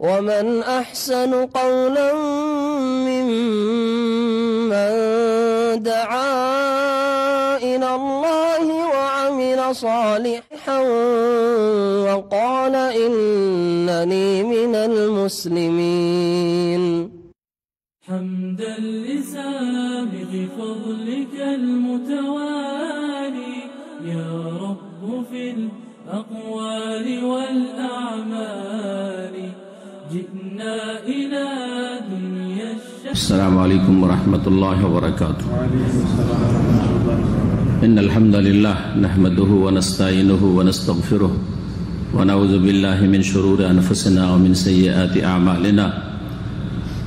ومن أحسن قولا ممن دعا إلى الله وعمل صالحا وقال إنني من المسلمين. حمدا لسابق فضلك المتوالي يا رب في الأقوال والأعمال جئنا إلى دنيا السلام عليكم ورحمة الله وبركاته. إن الحمد لله نحمده ونستعينه ونستغفره ونعوذ بالله من شرور أنفسنا ومن سيئات أعمالنا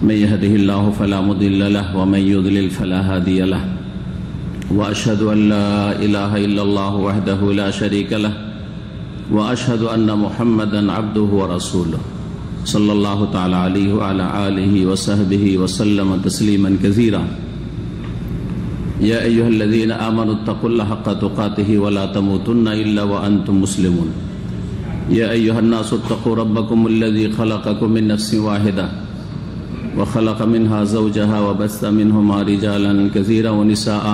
من يهده الله فلا مضل له ومن يضلل فلا هادي له وأشهد أن لا إله إلا الله وحده لا شريك له وأشهد أن محمدا عبده ورسوله صلى الله تعالى عليه وعلى آله وصحبه وسلم تسليما كثيرا. يا أيها الذين آمنوا اتقوا الله حق تقاته ولا تموتن إلا وأنتم مسلمون. يا أيها الناس اتقوا ربكم الذي خلقكم من نفس واحدة وخلق منها زوجها وبث منهما رجالا كثيرا ونساء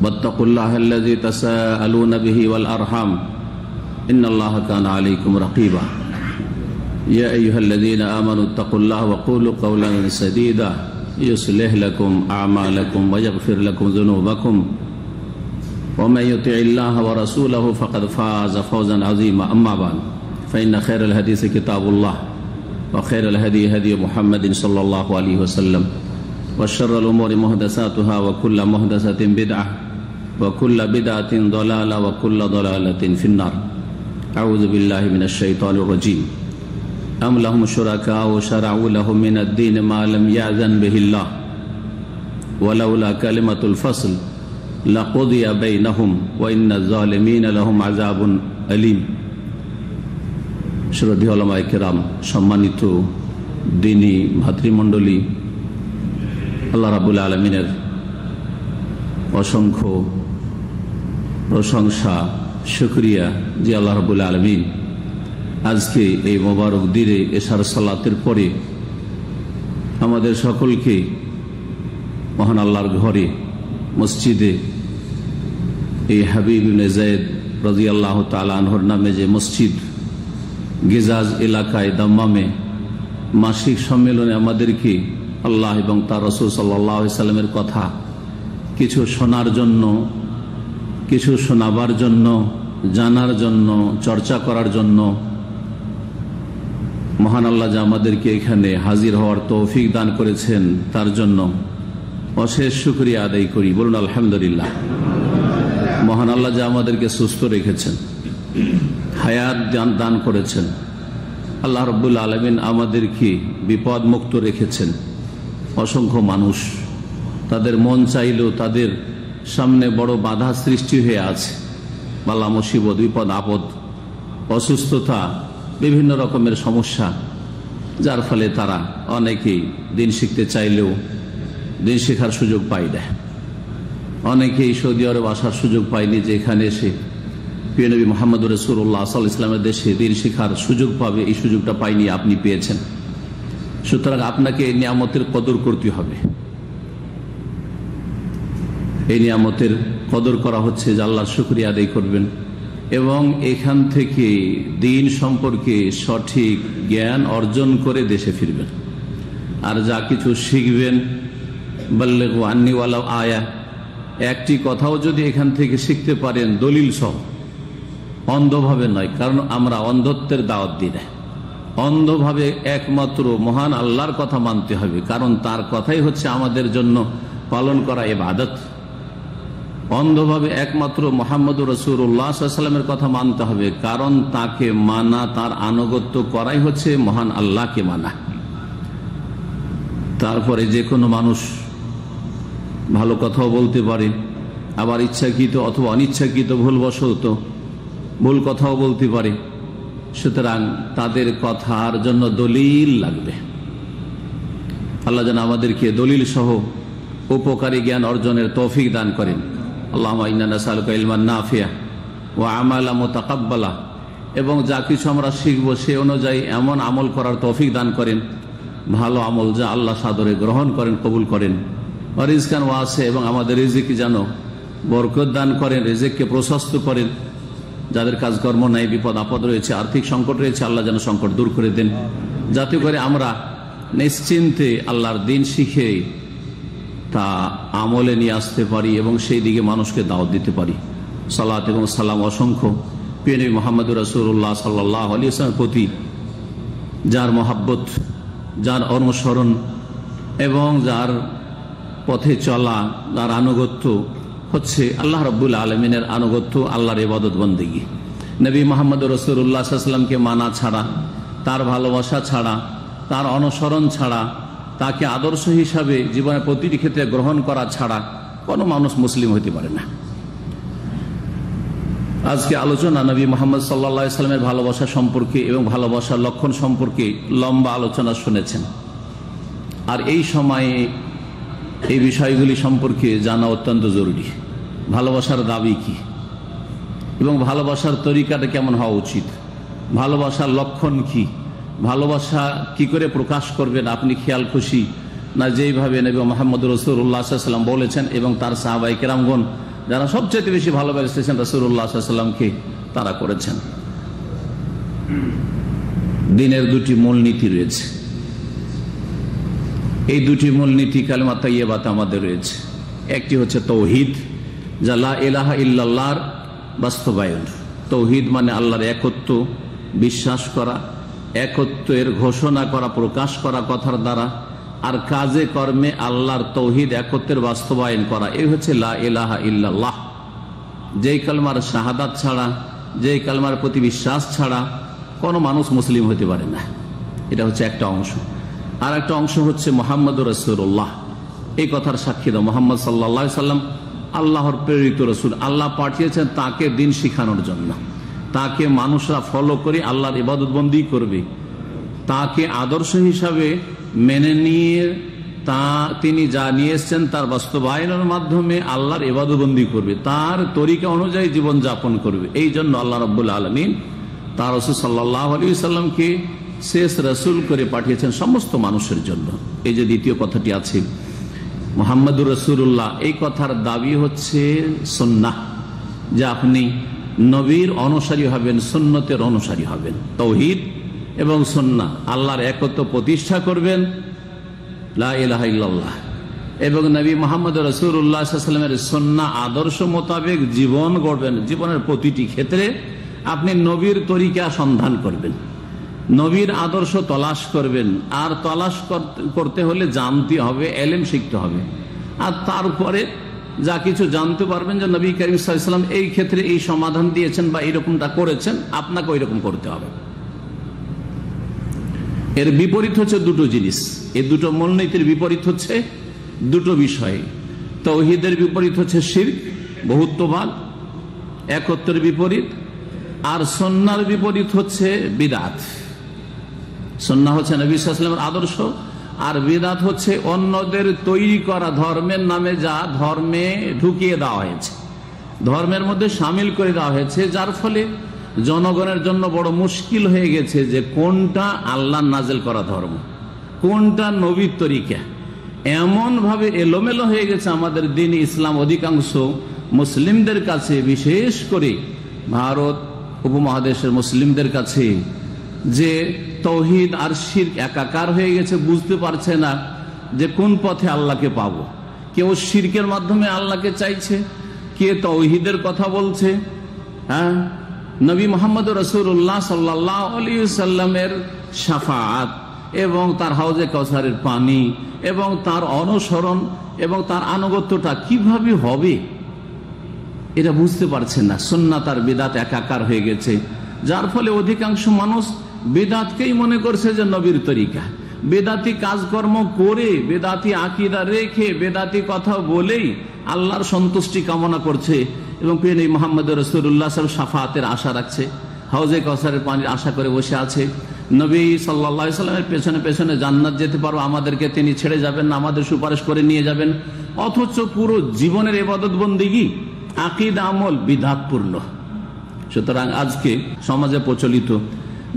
واتقوا الله الذي تساءلون به والأرحام إن الله كان عليكم رقيبا. يا أيها الذين آمنوا اتقوا الله وقولوا قولا سديدا يصلح لكم أعمالكم ويغفر لكم ذنوبكم ومن يطع الله ورسوله فقد فاز فوزا عظيما. أما بعد فإن خير الحديث كتاب الله وخير الهدي هدي محمد صلى الله عليه وسلم وشر الأمور محدثاتها وكل محدثة بدعة وكل بدعة ضلالة وكل ضلالة في النار. أعوذ بالله من الشيطان الرجيم. أم لهم شركاء شرعوا لهم من الدين ما لم يأذن به الله ولولا كلمة الفصل لقضي بينهم وإن الظالمين لهم عذاب أليم. শ্রদ্ধেয় উলামায়ে কেরাম, সম্মানিত দ্বীনী ভাতৃমণ্ডলী, আল্লাহ রাব্বুল আলামিনের অসংখ্য প্রশংসা, শুকরিয়া যে আল্লাহ রাব্বুল আলামিন আজকে এই মোবারক দিনে এশার সালাতের পরে আমাদের সকলকে মহান আল্লাহর ঘরে মসজিদে এই হাবিব ইবনে যায়েদ রাদিয়াল্লাহু তাআলা আনহুর নামে যে মসজিদ গিজাজ এলাকায় দাম্মামে মাসিক সম্মেলনে আমাদেরকে আল্লাহ এবং তার রাসূল সাল্লাল্লাহু আলাইহি সাল্লামের কথা কিছু শোনার জন্য, কিছু শোনাবার জন্য, জানার জন্য, চর্চা করার জন্য মহান আল্লাহ যা আমাদেরকে এখানে হাজির হওয়ার তৌফিক দান করেছেন তার জন্য অশেষ শুকরিয়া আদায় করি। বলুন আলহামদুলিল্লাহ। মহান আল্লাহ যা আমাদেরকে সুস্থ রেখেছেন, হায়াত দান করেছেন, আল্লাহ রাব্বুল আলামিন আমাদেরকে বিপদ মুক্ত রেখেছেন। অসংখ্য মানুষ তাদের মন চাইলেও তাদের সামনে বড় বাধা সৃষ্টি হয়ে আছে, বালা মুসিবত, বিপদ আপদ, অসুস্থতা, বিভিন্ন রকমের সমস্যা, যার ফলে তারা অনেকেই দিন শিখতে চাইলেও দিন শেখার সুযোগ পায় না। অনেকেই সৌদি আরব আসার সুযোগ পায়নি, যে এখানে এসে প্রিয় নবী মুহাম্মদ রাসূলুল্লাহ সাল্লাল্লাহু আলাইহি ওয়াসাল্লামের দেশে দিন শেখার সুযোগ পাবে, এই সুযোগটা পায়নি, আপনি পেয়েছেন। সুতরাং আপনাকে এই নিয়ামতের কদর করতে হবে। এই নিয়ামতের কদর করা হচ্ছে যে আল্লাহর শুকরিয়া আদায় করবেন এবং এখান থেকে দিন সম্পর্কে সঠিক জ্ঞান অর্জন করে দেশে ফিরবেন। আর যা কিছু শিখবেন, বাল্লিগু আন্নী ওয়ালাউ আয়া, একটি কথাও যদি এখান থেকে শিখতে পারেন দলিল সহ, অন্ধভাবে নয়, কারণ আমরা অন্ধত্বের দাওয়াত দিই না। অন্ধভাবে একমাত্র মহান আল্লাহর কথা মানতে হবে, কারণ তার কথাই হচ্ছে আমাদের জন্য পালন করা ইবাদত। অন্ধভাবে একমাত্র মুহাম্মদুর রাসূলুল্লাহ সাল্লাল্লাহু আলাইহি ওয়াসাল্লামের কথা মানতে হবে, কারণ তাকে মানা, তার আনুগত্য করাই হচ্ছে মহান আল্লাহকে মানা। তারপরে যে কোনো মানুষ ভালো কথাও বলতে পারে, আবার ইচ্ছাকৃত অথবা অনিচ্ছাকৃত ভুলবশত ভুল কথাও বলতে পারে। সুতরাং তাদের কথার জন্য দলিল লাগবে। আল্লাহ যেন আমাদেরকে দলিল সহ উপকারী জ্ঞান অর্জনের তৌফিক দান করেন। আল্লাহুম্মা ইন্না নাসআলুকা ইলমান নাফিআ ওয়া আমালান মুতাকাব্বালা এবং যা কিছু আমরা শিখব সে অনুযায়ী এমন আমল করার তৌফিক দান করেন, ভালো আমল যা আল্লাহ সাদরে গ্রহণ করেন, কবুল করেন। রিজকান ওয়াসে, এবং আমাদের রিজিক যেন বরকত দান করেন, রিজিককে প্রশস্ত করেন। যাদের কাজকর্ম নাই, বিপদ আপদ রয়েছে, আর্থিক সংকট রয়েছে, আল্লাহ যেন সংকট দূর করে দেন, যাতে করে আমরা নিশ্চিন্তে আল্লাহর দিন শিখে তা আমলে নিয়ে আসতে পারি এবং সেই দিকে মানুষকে দাওয়াত দিতে পারি। সালাত এবং সালাম অসংখ্য প্রিয় নবী মুহাম্মদুর রাসূলুল্লাহ সাল্লাল্লাহু আলাইহি ওয়াসাল্লামের প্রতি, যার মহাব্বত, যার অনুসরণ এবং যার পথে চলা, যার আনুগত্য হচ্ছে আল্লাহ রাব্বুল আলামিনের আনুগত্য, আল্লাহর ইবাদত বন্দেগী। নবী মুহাম্মদুর রাসূলুল্লাহ সাল্লাল্লাহু আলাইহি ওয়াসাল্লামকে মানা ছাড়া, তার ভালোবাসা ছাড়া, তার অনুসরণ ছাড়া, তাকে আদর্শ হিসাবে জীবনের প্রতিটি ক্ষেত্রে গ্রহণ করা ছাড়া কোনো মানুষ মুসলিম হতে পারে না। আজকে আলোচনা নবী মুহাম্মদ সাল্লাল্লাহু আলাইহি ওয়াসাল্লামের ভালোবাসা সম্পর্কে এবং ভালোবাসার লক্ষণ সম্পর্কে লম্বা আলোচনা শুনেছেন। আর এই সময়ে এই বিষয়গুলি সম্পর্কে জানা অত্যন্ত জরুরি। ভালোবাসার দাবি কি এবং ভালোবাসার তরিকাটা কেমন হওয়া উচিত, ভালোবাসার লক্ষণ কি, ভালোবাসা কি করে প্রকাশ করবেন আপনি খেয়াল খুশি না যেইভাবে নবী মুহাম্মদ রাসূলুল্লাহ সাল্লাল্লাহু আলাইহি ওয়াসাল্লাম বলেছেন এবং তার সাহাবায়ে কেরামগণ যারা সবচেয়ে বেশি ভালোবেসেছেন রাসূলুল্লাহ সাল্লাল্লাহু আলাইহি ওয়াসাল্লামকে, তারা করেছেন। দিনের দুটি মূলনীতি রয়েছে। এই দুটি মূলনীতি কালেমা তাইয়্যিবাত আমাদের রয়েছে। একটি হচ্ছে তৌহিদ, যা লা ইলাহা ইল্লাল্লাহর বাস্তবায়ন। তৌহিদ মানে আল্লাহর একত্ব বিশ্বাস করা, একত্বের ঘোষণা করা, প্রকাশ করা কথার দ্বারা, আর কাজে কর্মে আল্লাহর তৌহিদ একত্বের বাস্তবায়ন করা। এই হচ্ছে লা ইলাহা ইল্লাল্লাহ। যেই কালমার শাহাদাত ছাড়া, যেই কালমার প্রতি বিশ্বাস ছাড়া কোনো মানুষ মুসলিম হতে পারে না। এটা হচ্ছে একটা অংশ। আর একটা অংশ হচ্ছে মুহাম্মদুর রাসূলুল্লাহ। এই কথার সাক্ষী দাও, মুহাম্মদ সাল্লাল্লাহু আলাইহি ওয়াসাল্লাম আল্লাহর প্রেরিত রাসূল। আল্লাহ পাঠিয়েছেন তাকে দিন শিখানোর জন্য, তাকে মানুষরা ফলো করে আল্লাহর ইবাদত বন্দেগী করবে, তাকে আদর্শ হিসাবে মেনে নিয়ে তিনি যা নিয়ে এসেছেন তার বাস্তবায়নের মাধ্যমে আল্লাহর ইবাদত বন্দেগী করবে, তার তরিকা অনুযায়ী জীবন যাপন করবে। এই জন্য আল্লাহ রাব্বুল আলামিন তার রাসূল সাল্লাল্লাহু আলাইহি ওয়াসাল্লামকে শেষ রাসূল করে পাঠিয়েছেন সমস্ত মানুষের জন্য। এই যে দ্বিতীয় কথাটি আছে মুহাম্মদুর রাসূলুল্লাহ, এই কথার দাবি হচ্ছে সুন্নাহ, যে আপনি নবীর অনুসারী হবেন, সুন্নতের অনুসারী হবেন। তৌহিদ এবং সুন্নাহ, আল্লাহর একত্ব প্রতিষ্ঠা করবেন, লা ইলাহা ইল্লাল্লাহ, এবং নবী মুহাম্মদ রাসূলুল্লাহ সাল্লাল্লাহু আলাইহি ওয়াসাল্লামের সুন্নাহ আদর্শ মোতাবেক জীবন গড়বেন। জীবনের প্রতিটি ক্ষেত্রে আপনি নবীর তরিকা সন্ধান করবেন, নবীর আদর্শ তলাশ করবেন। আর তলাশ করতে হলে জানতে হবে, ইলম শিখতে হবে। আর তারপরে যা কিছু জানতে পারবেন যে নবী করিম সাল্লাল্লাহু আলাইহি ওয়াসাল্লাম এই ক্ষেত্রে এই সমাধান দিয়েছেন বা এইরকমটা করেছেন, আপনাকে ওই রকম করতে হবে। এর বিপরীত হচ্ছে দুটো জিনিস। এই দুটো মূলনীতির বিপরীত হচ্ছে দুটো বিষয়। তাওহীদের বিপরীত হচ্ছে শিরক, বহুত্ববাদ, একত্বের বিপরীত। আর সুন্নাহর বিপরীত হচ্ছে বিদআত। সুন্নাহ হচ্ছে নবী সাল্লাল্লাহু আলাইহি ওয়াসাল্লামের আদর্শ, আর বিদআত হচ্ছে অন্যদের তৈরি করা ধর্মের নামে যা ধর্মে ঢুকিয়ে দেওয়া হয়েছে, ধর্মের মধ্যে শামিল করে দেওয়া হয়েছে, যার ফলে জনগণের জন্য বড় মুশকিল হয়ে গেছে যে কোনটা আল্লাহ নাজেল করা ধর্ম, কোনটা নবীর তরিকা। এমন ভাবে এলোমেলো হয়ে গেছে আমাদের দ্বীন ইসলাম অধিকাংশ মুসলিমদের কাছে, বিশেষ করে ভারত উপমহাদেশের মুসলিমদের কাছে, যে তাওহীদ আর শিরক একাকার হয়ে গেছে। বুঝতে পারছে না যে কোন পথে আল্লাহকে পাবো। কেউ শিরকের মাধ্যমে আল্লাহকে চাইছে, কে তাওহীদের কথা বলছে। হ্যাঁ, নবী মুহাম্মদ রাসূলুল্লাহ সাল্লাল্লাহু আলাইহি ওয়াসাল্লামের শাফাআত এবং তার হাউজে কাউসারের পানি এবং তার অনুসরণ এবং তার আনুগত্যটা কিভাবে হবে এটা বুঝতে পারছেন না। সুন্নাত আর বিদআত একাকার হয়ে গেছে, যার ফলে অধিকাংশ মানুষ বিদআতকেই মনে করছে যে নবীর তরিকা। বেদাতি কাজকর্ম করে, বেদাতি আকীদা রেখে, বেদাতি কথা বলেই আল্লাহর সন্তুষ্টি কামনা করছে এবং প্রিয় নবী মুহাম্মদ রাসূলুল্লাহ সাল্লাল্লাহু আলাইহি ওয়াসাল্লাম শাফাআতের আশা রাখছে, হাউজে কাউসারের পানির আশা করে বসে আছে। নবী সাল্লাল্লাহু আলাইহি ওয়াসাল্লামের পেছনে পেছনে জান্নাত যেতে পারবো, আমাদেরকে তিনি ছেড়ে যাবেন না, আমাদের সুপারিশ করে নিয়ে যাবেন। অথচ পুরো জীবনের ইবাদত বন্দেগী, আকীদা, আমল বিদআতপূর্ণ। সুতরাং আজকে সমাজে প্রচলিত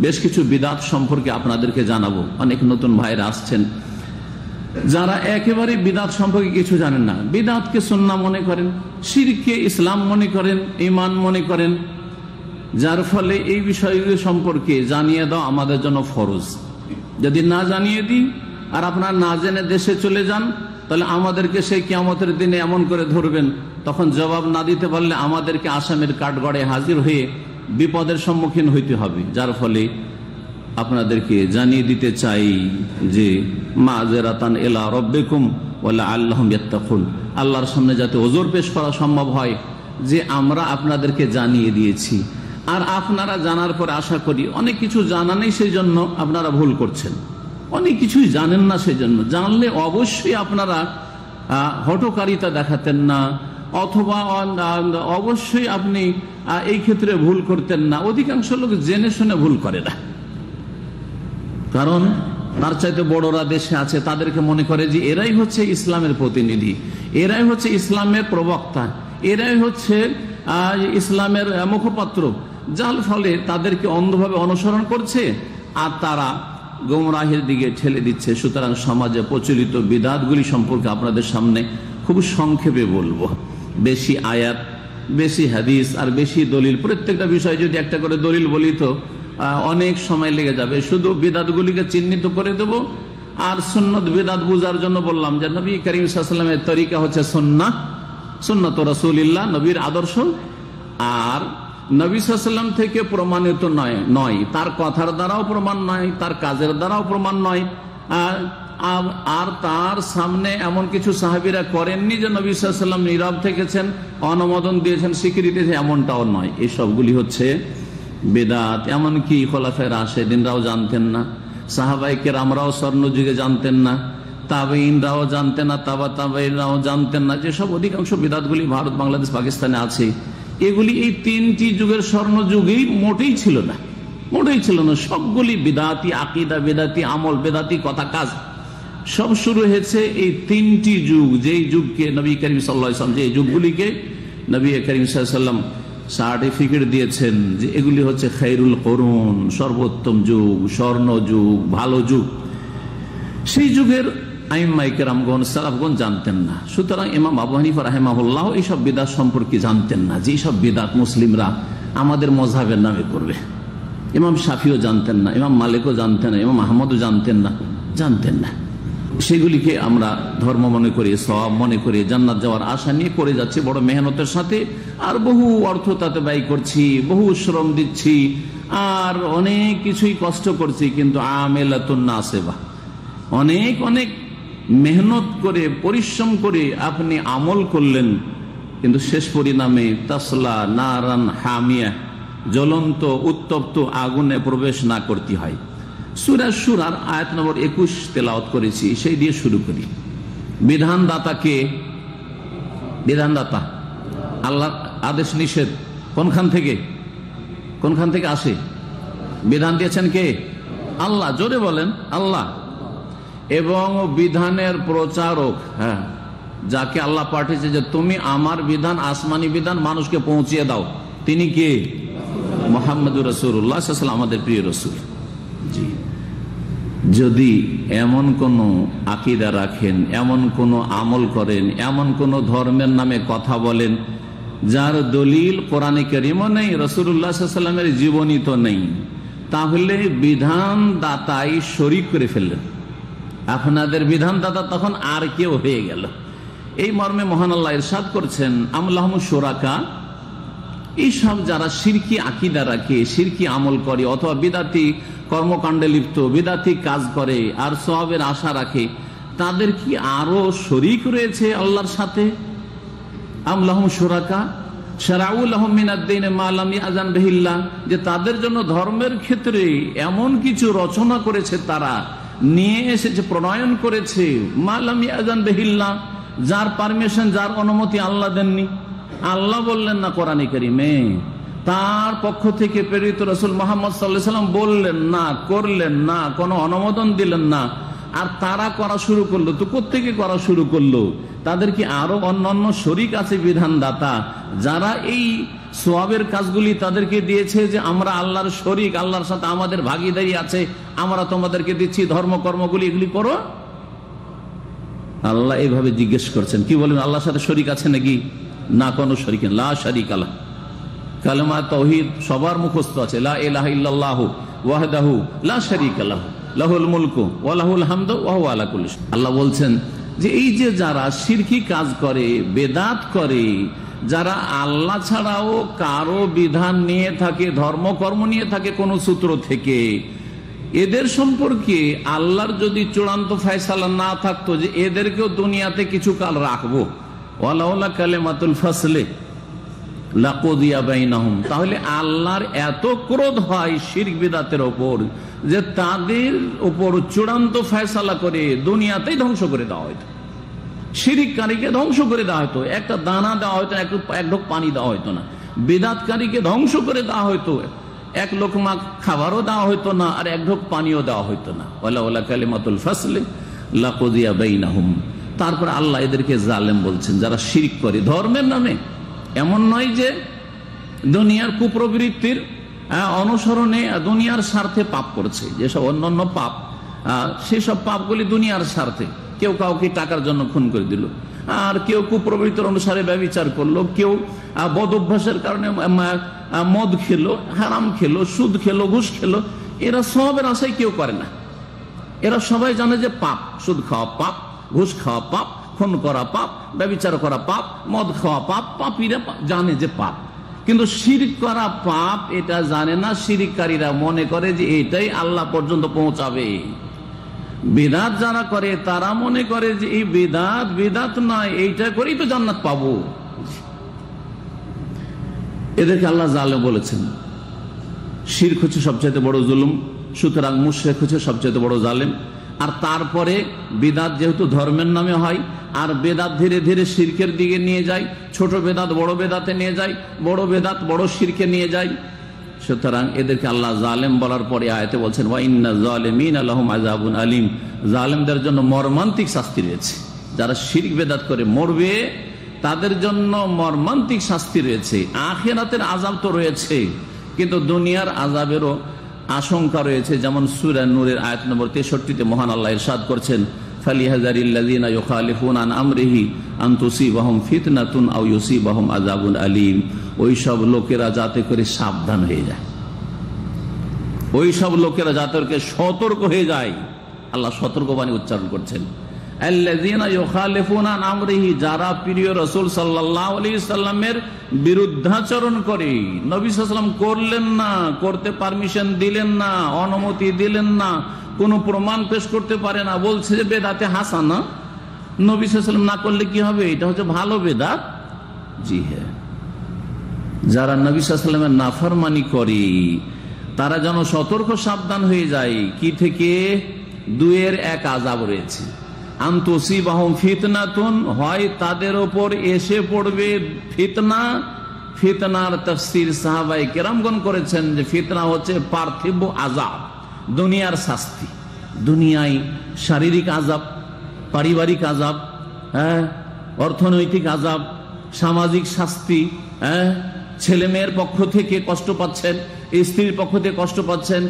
বেশ কিছু বিদআত সম্পর্কে আপনাদেরকে জানাবো। অনেক নতুন ভাইরা আসছেন যারা একেবারে বিদআত সম্পর্কে কিছু জানেন না, বিদআতকে সুন্নাহ মনে করেন, শিরকে ইসলাম মনে করেন, ঈমান মনে করেন, যার ফলে এই বিষয়গুলো সম্পর্কে জানিয়ে দাও আমাদের জন্য ফরজ। যদি না জানিয়ে দিই আর আপনারা না জেনে দেশে চলে যান, তাহলে আমাদেরকে সেই কিয়ামতের দিনে এমন করে ধরবেন, তখন জবাব না দিতে পারলে আমাদেরকে আসামের কাঠগড়ে হাজির হয়ে বিপদের সম্মুখীন হইতে হবে। যার ফলে আপনাদেরকে জানিয়ে দিতে চাই যে মাযরাতান ইলা রাব্বিকুম ওয়া লাআল্লাহুম ইয়াত্তাকুন, আল্লাহর সামনে যাতে ওজর পেশ করা সম্ভব হয় যে আমরা আপনাদেরকে জানিয়ে দিয়েছি। আর আপনারা জানার পর আশা করি অনেক কিছু জানা নেই, সেই জন্য আপনারা ভুল করছেন। অনেক কিছুই জানেন না, সেই জন্য জানলে অবশ্যই আপনারা হঠকারিতা দেখাতেন না, অথবা অবশ্যই আপনি এই ক্ষেত্রে ভুল করতেন না। অধিকাংশ লোক জেনে শুনে ভুল করে না, কারণ তার চাইতে বড়রা দেশে আছে, তাদেরকে মনে করে যে এরাই হচ্ছে ইসলামের প্রতিনিধি, এরাই হচ্ছে ইসলামের প্রবক্তা, এরাই হচ্ছে ইসলামের মুখপাত্র, যার ফলে তাদেরকে অন্ধভাবে অনুসরণ করছে আর তারা গোমরাহের দিকে ঠেলে দিচ্ছে। সুতরাং সমাজে প্রচলিত বিদআতগুলি সম্পর্কে আপনাদের সামনে খুব সংক্ষেপে বলবো। বেশি আয়াত, বেশি হাদিস আর বেশি দলিল, প্রত্যেকটা বিষয় যদি একটা করে দলিল বলি তো অনেক সময় লেগে যাবে। শুধু বিদআতগুলিকে চিহ্নিত করে দেব আর সুন্নত বিদআত বুঝার জন্য বললাম যে নবী করিম সাল্লাল্লাহু আলাইহি ওয়াসাল্লামের তরিকা হচ্ছে সুন্নাহ, সুন্নাত রাসূলিল্লাহ, নবীর আদর্শ, আর নবী সাল্লাল্লাহু আলাইহি ওয়াসাল্লাম থেকে প্রমাণিত নয়, তার কথার দ্বারাও প্রমাণ নয়, তার কাজের দ্বারাও প্রমাণ নয়, আর তার সামনে এমন কিছু সাহাবীরা করেননি যে নবী সাল্লাল্লাহু আলাইহি ওয়াসাল্লাম নীরব থেকেছেন, অনুমোদন দিয়েছেন, স্বীকৃতি দিয়েছেন, এমনটাও নয়। এই সবগুলি হচ্ছে বিদআত। এমনকি খোলাফায়ে রাশেদিনরাও জানতেন না, সাহাবায়ে কেরামরাও স্বর্ণযুগে জানতেন না, তাবেঈনরাও জানতেন না, তাবেঈনরাও জানতেন না। যেসব অধিকাংশ বিদআতগুলি ভারত, বাংলাদেশ, পাকিস্তানে আছে, এগুলি এই তিনটি যুগের স্বর্ণযুগেই মোটেই ছিল না, মোটেই ছিল না। সবগুলি বিদআতি আকীদা, বিদআতি আমল, বিদআতি কথা কাজ সব শুরু হয়েছে এই তিনটি যুগ, যেই যুগকে নবী করিম সাল্লাল্লাহু আলাইহি ওয়াসাল্লাম, যে যুগগুলিকে নবী করিম সাল্লাল্লাহু আলাইহি ওয়াসাল্লাম সার্টিফিকেট দিয়েছেন যে এগুলি হচ্ছে খায়রুল কুরুন, সর্বোত্তম যুগ, স্বর্ণ যুগ, ভালো যুগ। সেই যুগের আইম্মায়ে কেরামগণ, সালাফগণ জানতেন না। সুতরাং ইমাম আবু হানিফা রাহিমাহুল্লাহ এইসব বিদআত সম্পর্কে জানতেন না, যে সব বিদআত মুসলিমরা আমাদের মযহাবের নামে করবে। ইমাম শাফিও জানতেন না, ইমাম মালিকও জানতেন না, ইমাম আহমদও জানতেন না। সেগুলিকে আমরা ধর্ম মনে করি, সওয়াব মনে করি, জান্নাত যাওয়ার আশা নিয়ে করে যাচ্ছি বড় মেহনতের সাথে, আর বহু অর্থ তাতে ব্যয় করছি, বহু শ্রম দিচ্ছি, আর অনেক কিছুই কষ্ট করছি, কিন্তু আমেলাতুন নাসিবা, অনেক অনেক মেহনত করে, পরিশ্রম করে আপনি আমল করলেন, কিন্তু শেষ পরিণামে তাসলা নারান হামিয়া, জ্বলন্ত উত্তপ্ত আগুনে প্রবেশ না করতে হয়। সূরা শুরার আয়াত নম্বর 21 তেলাওয়াত করেছি, সেই দিয়ে শুরু করি। বিধানদাতাকে, বিধানদাতা আল্লাহর আদেশ নিষেধ কোনখান থেকে আসে? বিধান দিয়েছেন কে? আল্লাহ। জোরে বলেন আল্লাহ। এবং বিধানের প্রচারক, হ্যাঁ, যাকে আল্লাহ পাঠিয়েছে যে তুমি আমার বিধান, আসমানি বিধান মানুষকে পৌঁছিয়ে দাও, তিনি কে? মুহাম্মদুর রাসূলুল্লাহ সাল্লাল্লাহু আলাইহি ওয়াসাল্লাম, আমাদের প্রিয় রাসূল। জি, যদি এমন কোন আকীদা রাখেন, এমন কোন আমল করেন, এমন কোন ধর্মের নামে কথা বলেন যার দলিল কোরআনে কারীমও নেই, রাসূলুল্লাহ সাল্লাল্লাহু আলাইহি ওয়াসাল্লামের জীবনী তো নেই, তাহলে বিধানদাতাই শরীক করে ফেললেন। আপনাদের বিধানদাতা তখন আর কেউ হয়ে গেল। এই মর্মে মহান আল্লাহ ইরশাদ করছেন, আম লাহুম শুরাকা, এইসব যারা শিরকি আকীদা রাখে, শিরকি আমল করে, অথবা বিদআতি কর্মকাণ্ডে লিপ্ত, বিদআতি কাজ করে আর সওয়াবের আশা রাখে, তাদের কি আরো শরীক রয়েছে আল্লাহর সাথে? আম লাহুম শুরাকা শারাউ লাহুম মিনাদ-দীন মা লাম ইয়াযান বিহিল্লাহ, যে তাদের জন্য ধর্মের ক্ষেত্রে এমন কিছু রচনা করেছে, তারা নিয়ে এসেছে, প্রণয়ন করেছে, মা লাম ইয়াযান বিহিল্লাহ, যার পারমিশন, যার অনুমতি আল্লাহ দেননি। আল্লাহ বললেন না কোরআনে কারীমে, তার পক্ষ থেকে প্রেরিত রাসূল মুহাম্মদ সাল্লাল্লাহু আলাইহি ওয়াসাল্লাম বললেন না, করলেন না, কোনো অনুমোদন দিলেন না, আর তারা করা শুরু করলো। তো কোত্থেকে করা শুরু করলো? তাদের কি আরো অন্যান্য শরীক আছে বিধানদাতা, যারা এই সওয়াবের কাজগুলি তাদেরকে দিয়েছে যে আমরা আল্লাহর শরীক, আল্লাহর সাথে আমাদের ভাগীদারি আছে, আমরা তোমাদেরকে দিচ্ছি ধর্মকর্মগুলি, এগুলি করো। আল্লাহ এইভাবে জিজ্ঞেস করছেন, কি বলেন আল্লাহর সাথে শরীক আছে নাকি? না, কোনো শরীক নেই। লা শারিকা লাহু, কালেমা তাওহীদ সবার মুখস্থ আছে, লা ইলাহা ইল্লাল্লাহু ওয়াহদাহু লা শারিকা লাহু লাহুল মুলকু ওয়া লাহুল হামদু ওয়া হুয়া আলা কুল্লি শাইইন। আল্লাহ বলছেন যে এই যে যারা শিরকি কাজ করে, বেদাত করে, যারা আল্লাহ ছাড়াও কারো বিধান নিয়ে থাকে, ধর্মকর্ম নিয়ে থাকে কোন সূত্র থেকে, এদের সম্পর্কে আল্লাহর যদি চূড়ান্ত ফয়সালা না থাকতো যে এদেরকেও দুনিয়াতে কিছু কাল রাখবো, ওয়ালাউলা কালিমাতুল ফাসলে লাকুদিয়া বাইনাহুম, তাহলে আল্লাহর এত ক্রোধ হয় শিরক বিদআতের ওপর যে তাদের উপর চূড়ান্ত ফয়সালা করে দুনিয়াতেই ধ্বংস করে দেওয়া হয়তো, শিরককারীকে ধ্বংস করে দেওয়া হয়তো, একটা দানা দেওয়া হয়তো, এক ঢোক পানি দেওয়া হয়তো না, বিদআতকারীকে ধ্বংস করে দেওয়া হয়তো, এক লোকমা খাবারও দেওয়া হইতো না, আর এক ঢোক পানিও দেওয়া হইতো না। ওয়ালাউলা কালিমাতুল ফাসলে লাকুদিয়া বাইনাহুম। তারপর আল্লাহ এদেরকে জালেম বলছেন, যারা শিরক করে ধর্মের নামে। এমন নয় যে দুনিয়ার কুপ্রবৃত্তির অনুসরণে দুনিয়ার স্বার্থে পাপ করছে, যেসব অন্যান্য পাপ, সেসব পাপগুলি দুনিয়ার স্বার্থে, কেউ কাউকে টাকার জন্য খুন করে দিল, আর কেউ কুপ্রবৃত্তির অনুসারে ব্যভিচার করলো, কেউ বদ অভ্যাসের কারণে মদ খেলো, হারাম খেলো, সুদ খেলো, ঘুষ খেলো, এরা সবের আশায় কেউ করে না। এরা সবাই জানে যে পাপ, সুদ খাওয়া পাপ, ঘুষ খাওয়া পাপ, খুন করা পাপ, ব্যভিচার করা পাপ, মদ খাওয়া পাপ, পাপীরা জানে যে পাপ। কিন্তু শিরক করা পাপ এটা জানে না। শিরককারীরা মনে করে যে এটাই আল্লাহ পর্যন্ত পৌঁছাবে। বিদআত যারা করে তারা মনে করে যে এই বিদআত নয়, এইটা করেই তো জান্নাত পাবো। এদেরকে আল্লাহ জালেম বলেছেন। শিরক হচ্ছে সবচাইতে বড় জুলুম, সুতরাং মুশরিক হচ্ছে সবচাইতে বড় জালেম। আর তারপরে বিদআত যেহেতু ধর্মের নামে হয়, আর বেদাত ধীরে ধীরে শিরকের দিকে নিয়ে যায়, ছোট বেদাত বড় বেদাতে নিয়ে যায়, বড় বেদাত বড় শিরকে নিয়ে যায়। সুতরাং এদেরকে আল্লাহ জালেম বলার পরে আয়াতে বলছেন ওয়া ইন্না যালিমিনা লাহুম আযাবুন আলীম, জালেমদের জন্য মর্মান্তিক শাস্তি রয়েছে। যারা শিরক বেদাত করে মরবে তাদের জন্য মর্মান্তিক শাস্তি রয়েছে। আখিরাতের আযাব তো রয়েছে, কিন্তু দুনিয়ার আযাবেরও আশঙ্কা রয়েছে। যেমন সূরা নূরের আয়াত নম্বর 63-তে মহান আল্লাহ ইরশাদ করছেন ফালিহাযারিল্লাযীনা ইউখালিফুনা আন আমরিহি আন তুসিবাহুম ফিতনাতুন আও ইউসিবাহুম আযাবুন আলীম। ওই সব লোকেরা যাতে করে সাবধান হয়ে যায়, ওই সব লোকেরা যাতে করে সতর্ক হয়ে যায়। আল্লাহ সতর্কবাণী উচ্চারণ করছেন, আল্লাযীনা ইউখালিফুনা আন আমরিহি, যারা প্রিয় রাসূল সাল্লাল্লাহু আলাইহি সাল্লামের বিরুদ্ধাচরণ করে। নবী সাল্লাল্লাহু আলাইহি সাল্লাম করলেন না, করতে পারমিশন দিলেন না, অনুমতি দিলেন না, কোনো প্রমাণ পেশ করতে পারে না, বলছে যে বেদাতে হাসানা। নবী সাল্লাল্লাহু আলাইহি সাল্লাম না করলে কি হবে? এটা হচ্ছে ভালো বেদাত। জি হ্যাঁ, যারা নবী সাল্লাল্লাহু আলাইহি সাল্লামের নাফরমানি করে তারা যেন সতর্ক সাবধান হয়ে যায়। কি থেকে? দুয়ের এক আযাব রয়েছে। আন তুসিবাহুম ফিতনাতুন, হয় তাদের উপর এসে পড়বে ফিতনা। ফিতনার তাফসীর সাহাবায়ে কেরামগণ করেছেন যে ফিতনা হচ্ছে পার্থিব আযাব, দুনিয়ার শাস্তি। দুনিয়ায় শারীরিক আযাব, পারিবারিক আযাব, অর্থনৈতিক আযাব, সামাজিক শাস্তি, ছেলে মেয়ের পক্ষ থেকে কষ্ট পাচ্ছেন, স্ত্রীর পক্ষ থেকে কষ্ট পাচ্ছেন,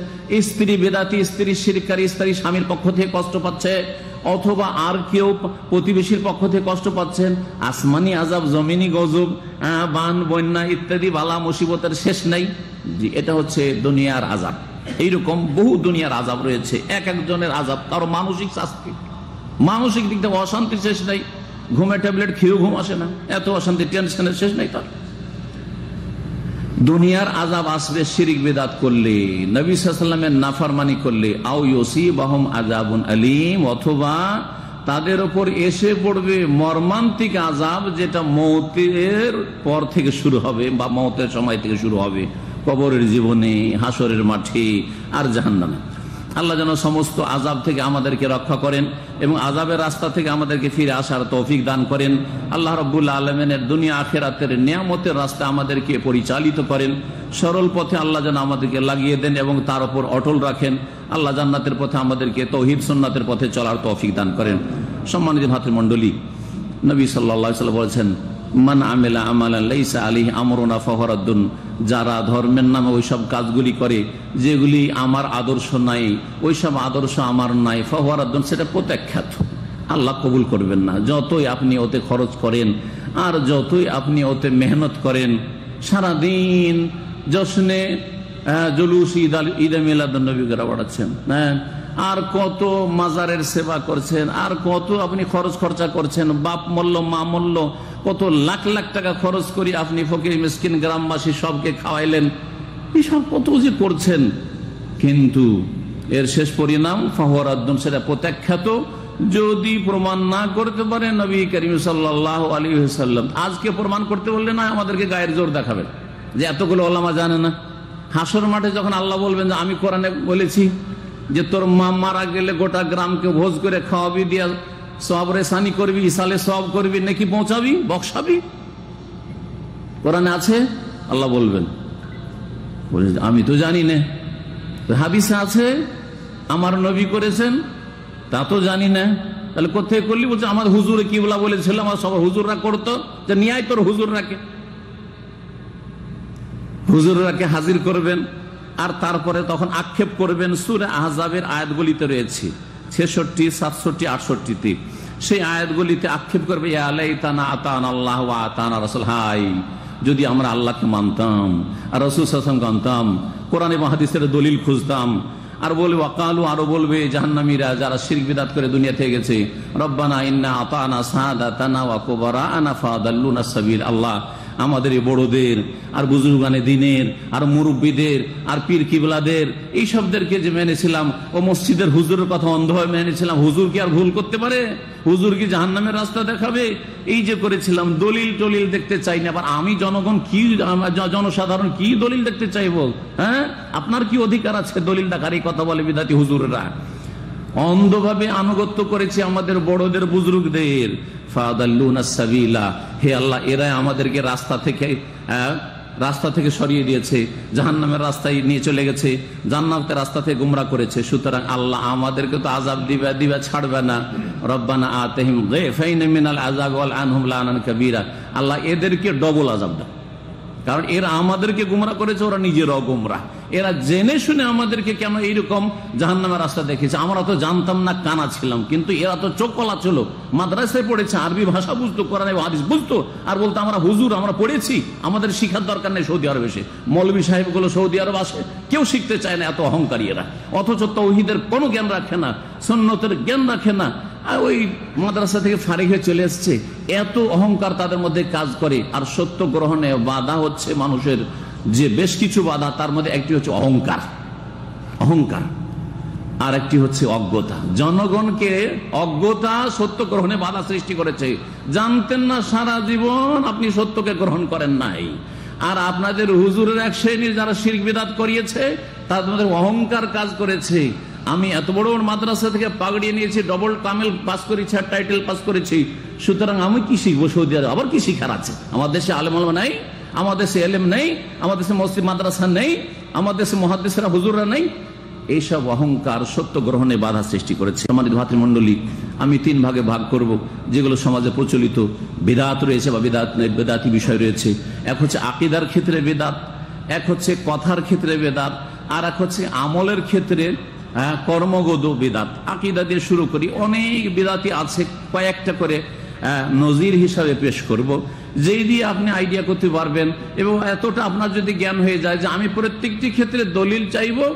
স্ত্রী বেদাতি, স্ত্রী শিরকারী, স্ত্রী স্বামীর পক্ষ থেকে কষ্ট পাচ্ছে, অথবা আর কেউ প্রতিবেশীর পক্ষ থেকে কষ্ট পাচ্ছেন। আসমানি আযাব, জমিনি গজব, বান বন্যা ইত্যাদি বালা মুসিবতের শেষ নাই। জি, এটা হচ্ছে দুনিয়ার আযাব। এইরকম বহু দুনিয়ার আযাব রয়েছে। এক একজনের আযাব তার মানসিক শাস্তি, মানসিক দিক থেকে অশান্তির শেষ নাই। ঘুমে ট্যাবলেট খেয়েও ঘুম আসে না, এত অশান্তি, টেনশনের শেষ নাই তার। দুনিয়ার আযাব আসবে শিরক বিদআত করলে, নবী সাল্লাল্লাহু আলাইহি ওয়াসাল্লামের নাফরমানি করলে। আও ইউসিবাহুম আযাবুন আলীম, অথবা তাদের উপর এসে পড়বে মর্মান্তিক আযাব, যেটা মওতের পর থেকে শুরু হবে বা মওতের সময় থেকে শুরু হবে, কবরের জীবনে, হাসরের মাঠে আর জাহান্নামে। আল্লাহ যেন সমস্ত আযাব থেকে আমাদেরকে রক্ষা করেন এবং আযাবের রাস্তা থেকে আমাদেরকে ফিরে আসার তৌফিক দান করেন। আল্লাহ রাব্বুল আলামিনের দুনিয়া আখিরাতের নিয়ামতের রাস্তা আমাদেরকে পরিচালিত করেন। সরল পথে আল্লাহ যেন আমাদেরকে লাগিয়ে দেন এবং তার উপর অটল রাখেন। আল্লাহ জান্নাতের পথে আমাদেরকে তৌহিদ সুন্নাতের পথে চলার তৌফিক দান করেন। সম্মানিত ভাতৃমণ্ডলী, নবী সাল্লাল্লাহু আলাইহি ওয়াসাল্লাম বলেছেন মান আমিলা আমালান লাইসা আলাইহি আমরুনা ফাহুয়া রাদ্দুন, যারা ধর্মের নামে ওইসব কাজগুলি করে যেগুলি আমার আদর্শ নাই, ওইসব আদর্শ আমার নাই, ফাহুয়া রাদ্দুন, সেটা প্রত্যাখ্যাত, আল্লাহ কবুল করবেন না। যতই আপনি ওতে খরচ করেন আর যতই আপনি ওতে মেহনত করেন, সারাদিন জশ্নে জুলুস ঈদে মিলাদুন নবী করে বাড়াচ্ছেন, হ্যাঁ, আর কত মাজারের সেবা করছেন, আর কত আপনি খরচ খরচা করছেন, বাপ মূল্য মা মূল্য কত লাখ লাখ টাকা খরচ করি আপনি ফকির মিসকিন গ্রামবাসী সবকে খাওয়াইলেন, এসব কত যে করছেন, কিন্তু এর শেষ পরিণাম ফাহুয়া রাদ্দুন, সেটা প্রত্যাখ্যাত যদি প্রমাণ না করতে পারে নবী করিম সাল্লাল্লাহু আলাইহি ওয়াসাল্লাম। আজকে প্রমাণ করতে বললে না, আমাদেরকে গায়ের জোর দেখাবেন যে এতগুলো ওলামা জানে না। হাসর মাঠে যখন আল্লাহ বলবেন যে আমি কোরআনে বলেছি যে তোর মা মারা গেলে গোটা গ্রামকে ভোজ করে খাওয়াবি, দিয়া সব রেসানি করবি, ইসালে সব করবি, নাকি পৌঁছাবি, বক্সাবি, কোরআনে আছে? আল্লাহ বলবেন আমি তো জানি না, হাদিসে আছে আমার নবী করেছেন, তা তো জানি না। তাহলে কোথায় করলি? বলছে আমার হুজুরে কি বলেছিল, আমার সব হুজুররা করতো, যে নিয়ে আয় তোর হুজুররাকে হাজির করবেন, আর তারপরে তখন আক্ষেপ করবেন। সূরা আহজাবের আয়াতগুলিতে রয়েছে 66, 67, 68-তে, সেই আয়াতগুলিতে আক্ষেপ করবে ইয়া লাইতানা আতানা আল্লাহ ওয়া আতানা রাসূল, হাই যদি আমরা আল্লাহকে মানতাম আর রাসূল সাল্লাল্লাহু আলাইহি ওয়াসাল্লাম মানতাম, কোরআন এবং হাদিসের দলিল খুঁজতাম। আর বলবে ওয়াকালু, আরো বলবে জাহান্নামীরা যারা শিরক বিদআত করে দুনিয়া থেকে গেছে, রব্বানা ইন্না আতানা সাদাতানা ওয়া কুবারানা ফাদাল্লুনা সাবিল, আল্লাহ আমাদের এই বড়দের আর বুজুর্গানে দিনের আর মুরব্বীদের আর পীর কিবলাদের এই সবদেরকে যে মেনেছিলাম, ও মসজিদের হুজুরের কথা অন্ধভাবে মেনেছিলাম, হুজুর কি আর ভুল করতে পারে? হুজুর কি জাহান্নামের রাস্তা দেখাবে? এই যে করেছিলাম, দলিল টলিল দেখতে চাই না। আবার আমি জনগণ কি, জনসাধারণ কি দলিল দেখতে চাইবো? হ্যাঁ, আপনার কি অধিকার আছে দলিল দেখার? এই কথা বলে বিদাতি হুজুরেরা। অন্ধভাবে আনুগত্য করেছে আমাদের বড়দের বুজুর্গদের। ফাদাল্লুনা সাবিলা, হে আল্লাহ এরা আমাদেরকে রাস্তা থেকে সরিয়ে দিয়েছে, জাহান্নামের রাস্তায় নিয়ে চলে গেছে, জান্নাতের রাস্তা থেকে গুমরা করেছে। সুতরাং আল্লাহ আমাদেরকে তো আযাব দিবা ছাড়বে না। রব্বানা আতিহিম যিফাইন মিনাল আযাব ওয়াল আনহুম লানান কাবীরা, আল্লাহ এদেরকে ডবল আযাব দাও, কারণ এরা আমাদেরকে গুমরা করেছে, ওরা নিজেরাও গুমরা। এরা জেনে শুনে আমাদেরকে কেন এইরকম জাহান্নামের রাস্তা দেখেছে? আমরা তো জানতাম না, কানা ছিলাম, কিন্তু এরা তো চোখ কলা ছিল, মাদ্রাসায় পড়েছে, আরবি ভাষা বুঝতো, কোরআন এবং হাদিস বুঝতো, আর বলতো আমরা হুজুর, আমরা পড়েছি, আমাদের শিখার দরকার নেই। সৌদি আরবে এসে মৌলবী সাহেবগুলো সৌদি আরব আসে, কেউ শিখতে চায় না, এত অহংকারী এরা। অথচ তাওহীদের কোনো জ্ঞান রাখে না, সুন্নতের জ্ঞান রাখে না, আর ওই মাদ্রাসা থেকে ফারিগ হয়ে চলে এসছে। এত অহংকার তাদের মধ্যে কাজ করে। আর সত্য গ্রহণে বাধা হচ্ছে মানুষের যে বেশ কিছু বাধা, তার মধ্যে একটি হচ্ছে অহংকার, আর একটি হচ্ছে অজ্ঞতা। জনগণকে অজ্ঞতা সত্য গ্রহণে বাধা সৃষ্টি করেছে। জানতেন না সারা জীবন, আপনি সত্যকে গ্রহণ করেন নাই। আর আপনাদের হুজুরের এক শ্রেণীর যারা শিরক বিদআত করিয়েছে, তাদের মধ্যে অহংকার কাজ করেছে। আমি এত বড় মাদ্রাসা থেকে পাগড়িয়ে নিয়েছি, ডবল কামেল পাস করেছি, আর টাইটেল পাস করেছি, সুতরাং আমি কি শিখবো সৌদি আরব? আবার কি শিখার আছে? আমার দেশে আলেম ওলামা নাই, আমার দেশে এলেম নেই, আমার দেশে মসজিদ মাদ্রাসা নেই, আমার দেশে মুহাদ্দিসরা হুজুররা নেই। এইসব অহংকার সত্য গ্রহণে বাধা সৃষ্টি করেছে। আমাদের ভাতৃমণ্ডলী, আমি 3 ভাগে ভাগ করব, যেগুলো সমাজে প্রচলিত বিদআত রয়েছে বা বেদাতি বিষয় রয়েছে। এক হচ্ছে আকীদার ক্ষেত্রে বেদাত, এক হচ্ছে কথার ক্ষেত্রে বেদাত, আর এক হচ্ছে আমলের ক্ষেত্রে কর্মগত বেদাত। আকীদা দিয়ে শুরু করি, অনেক বেদাতি আছে, কয়েকটা করে নজির হিসাবে পেশ করব, যেই দিয়ে আপনি আইডিয়া করতে পারবেন। এবং এতটা আপনার যদি জ্ঞান হয়ে যায় যে আমি প্রত্যেকটি ক্ষেত্রে দলিল চাইবো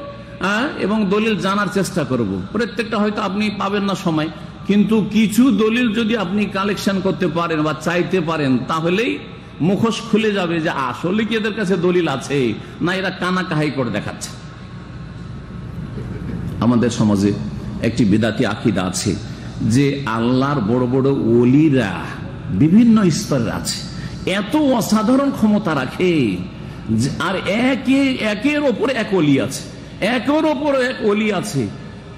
এবং দলিল জানার চেষ্টা করব। প্রত্যেকটা হয়তো আপনি পাবেন না সময়, কিন্তু কিছু দলিল যদি আপনি কালেকশন করতে পারেন বা চাইতে পারেন, তাহলেই মুখোশ খুলে যাবে যে আসলে কি এদের কাছে দলিল আছে, না এরা কানা কাহাই করে দেখাচ্ছে। আমাদের সমাজে একটি বিদাতি আকীদা আছে যে আল্লাহর বড় বড় ওলিরা বিভিন্ন স্তরের আছে, এত অসাধারণ ক্ষমতা রাখে, আর একের ওপর এক ওলি আছে, একের ওপর এক ওলি আছে,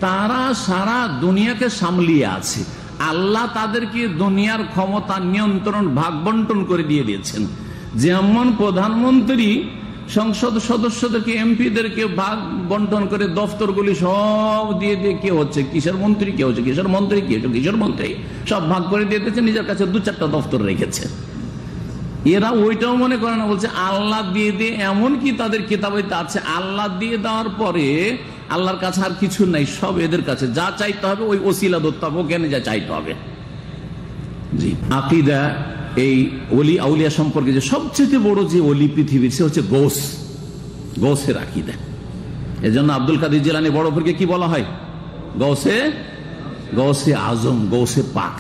তারা সারা দুনিয়াকে সামলিয়ে আছে। আল্লাহ তাদেরকে দুনিয়ার ক্ষমতা নিয়ন্ত্রণ ভাগ বন্টন করে দিয়ে দিয়েছেন। যেমন প্রধানমন্ত্রী সংসদ সদস্যদেরকে, এমপিদেরকে ভাগ বন্টন করে দফতরগুলি সব দিয়ে কে হচ্ছে কিসের মন্ত্রী, কে হচ্ছে কিসের মন্ত্রী, কে হচ্ছে কিসের মন্ত্রী, সব ভাগ করে দিয়ে দিয়েছে, নিজের কাছে 2-4টা দফতর রেখেছে। এরা ওইটাও মনে করে না, বলছে আল্লাহ দিয়ে দিয়ে, এমনকি তাদের কিতাবে আছে আল্লাহ দিয়ে দেওয়ার পরে আল্লাহর কাছে আর কিছু নাই, সব এদের কাছে, যা চাইতে হবে ওই ওসিলা ধরতে হবে, ওখানে যা চাইতে হবে। জি, আকীদা এই ওলি আউলিয়া সম্পর্কে যে সবচেয়ে বড় যে ওলি পৃথিবীর, সে হচ্ছে গৌসের আকীদা। এজন্য আব্দুল কাদের জিলানী বড় পীরকে কি বলা হয়? গৌসে আজম, গৌসে পাক,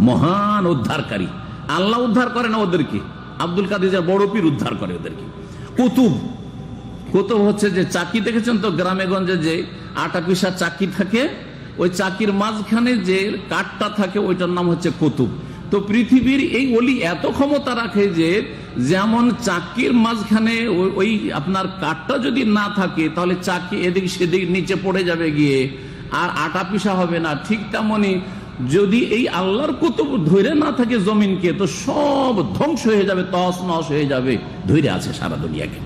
মহান উদ্ধারকারী। আল্লাহ উদ্ধার করে না ওদেরকে, আব্দুল কাদের বড় পীর উদ্ধার করে ওদেরকে। কুতুব হচ্ছে যে চাকি, দেখেছেন তো গ্রামে গঞ্জে যে আটা পিসা চাকি থাকে, ওই চাকির মাঝখানে যে কাঠটা থাকে ওইটার নাম হচ্ছে কুতুব। তো পৃথিবীর এই ওলি এত ক্ষমতা রাখে যে যেমন চাকির মাঝখানে ওই আপনার কাঠটা যদি না থাকে তাহলে চাকি এদিক সেদিক নিচে পড়ে যাবে গিয়ে, আর আটা পিসা হবে না। ঠিক তেমনি যদি এই আল্লাহর কুতুব ধরে না থাকে জমিনকে, তো সব ধ্বংস হয়ে যাবে, তস নস হয়ে যাবে। ধরে আছে সারা দুনিয়াকে।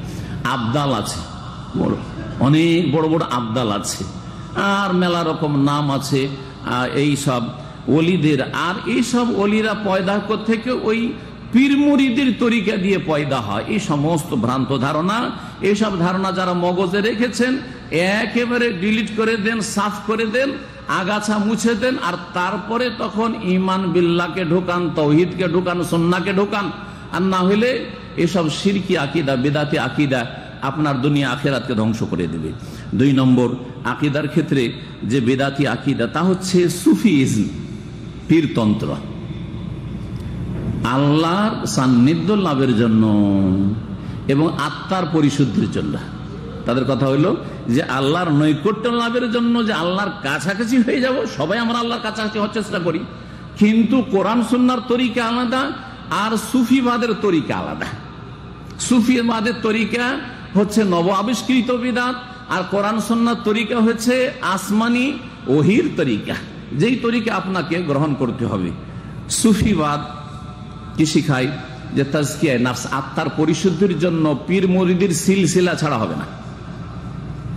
আবদাল আছে, অনেক বড় বড় আবদাল আছে, আর মেলা রকম নাম আছে এই সব ওলিদের। আর এই সব ওলিরা পয়দা থেকে ওই পীর মুরিদের তরিকা দিয়ে পয়দা হয়। এই সমস্ত ভ্রান্ত ধারণা, এইসব ধারণা যারা মগজে রেখেছেন একেবারে ডিলিট করে দেন, সাফ করে দেন, আগাছা মুছে দেন, আর তারপরে তখন ঈমান বিল্লাহকে ঢোকান, তাওহীদকে ঢোকান, সুন্নাহকে ঢোকান। আর না হলে এসব শিরকি আকীদা, বিদআতি আকীদা আপনার দুনিয়া আখিরাতকে ধ্বংস করে দেবে। 2 নম্বর আকীদার ক্ষেত্রে যে বিদআতি আকীদা, তা হচ্ছে সুফিইজম, পীরতন্ত্র। আল্লাহর সান্নিধ্য লাভের জন্য এবং আত্মার পরিশুদ্ধির জন্য, তাদের কথা হইল যে আল্লাহর নৈকট্য লাভের জন্য, যে আল্লাহর কাছাকাছি হয়ে যাব। সবাই আমরা আল্লাহর কাছাকাছি হওয়ার চেষ্টা করি, কিন্তু কোরআন সুন্নাহর তরিকা আলাদা আর সুফিবাদের তরিকা আলাদা। সুফিবাদের তরিকা হচ্ছে নব আবিষ্কৃত বিদআত, আর কোরআন সুন্নাহর তরিকা হচ্ছে আসমানি ওহির তরিকা, যেই তরিকা আপনাকে গ্রহণ করতে হবে। সুফিবাদ কি শিখায়? যে তাজকিয়া নাফস, আত্মার পরিশুদ্ধির জন্য পীর মুরিদের সিলসিলা ছাড়া হবে না।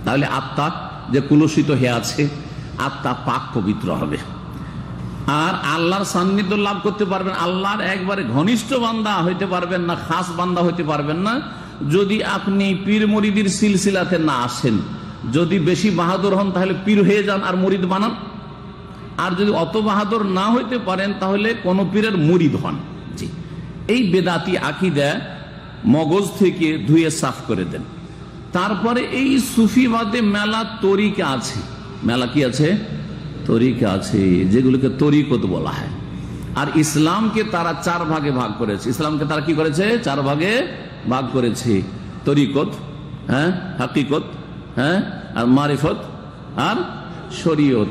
তাহলে আত্মা যে কুলুষিত হয়ে আছে, আত্মা পাক পবিত্র হবে। আর আল্লাহর সান্নিধ্য লাভ করতে পারবেন, আল্লাহর একবারে ঘনিষ্ঠ বান্দা হইতে পারবেন না, খাস বান্দা হইতে পারবেন না, যদি আপনি পীর মুরিদের সিলসিলাতে না আসেন। যদি বেশি বাহাদুর হন তাহলে পীর হয়ে যান আর মুরিদ বানান, আর যদি অত বাহাদুর না হইতে পারেন তাহলে কোন পীরের মুরিদ হন। জি, এই বেদাতি আকীদা মগজ থেকে ধুয়ে সাফ করে দেন। তারপরে এই সুফিবাদে মেলা তরিকা আছে, মেলা কি আছে? তরিকা আছে, যেগুলোকে তরিকত বলা হয়। আর ইসলামকে তারা 4 ভাগে ভাগ করেছে। ইসলামকে তারা কি করেছে? 4 ভাগে ভাগ করেছে। তরিকত, হাকিকত, আর মারিফত, আর শরীয়ত।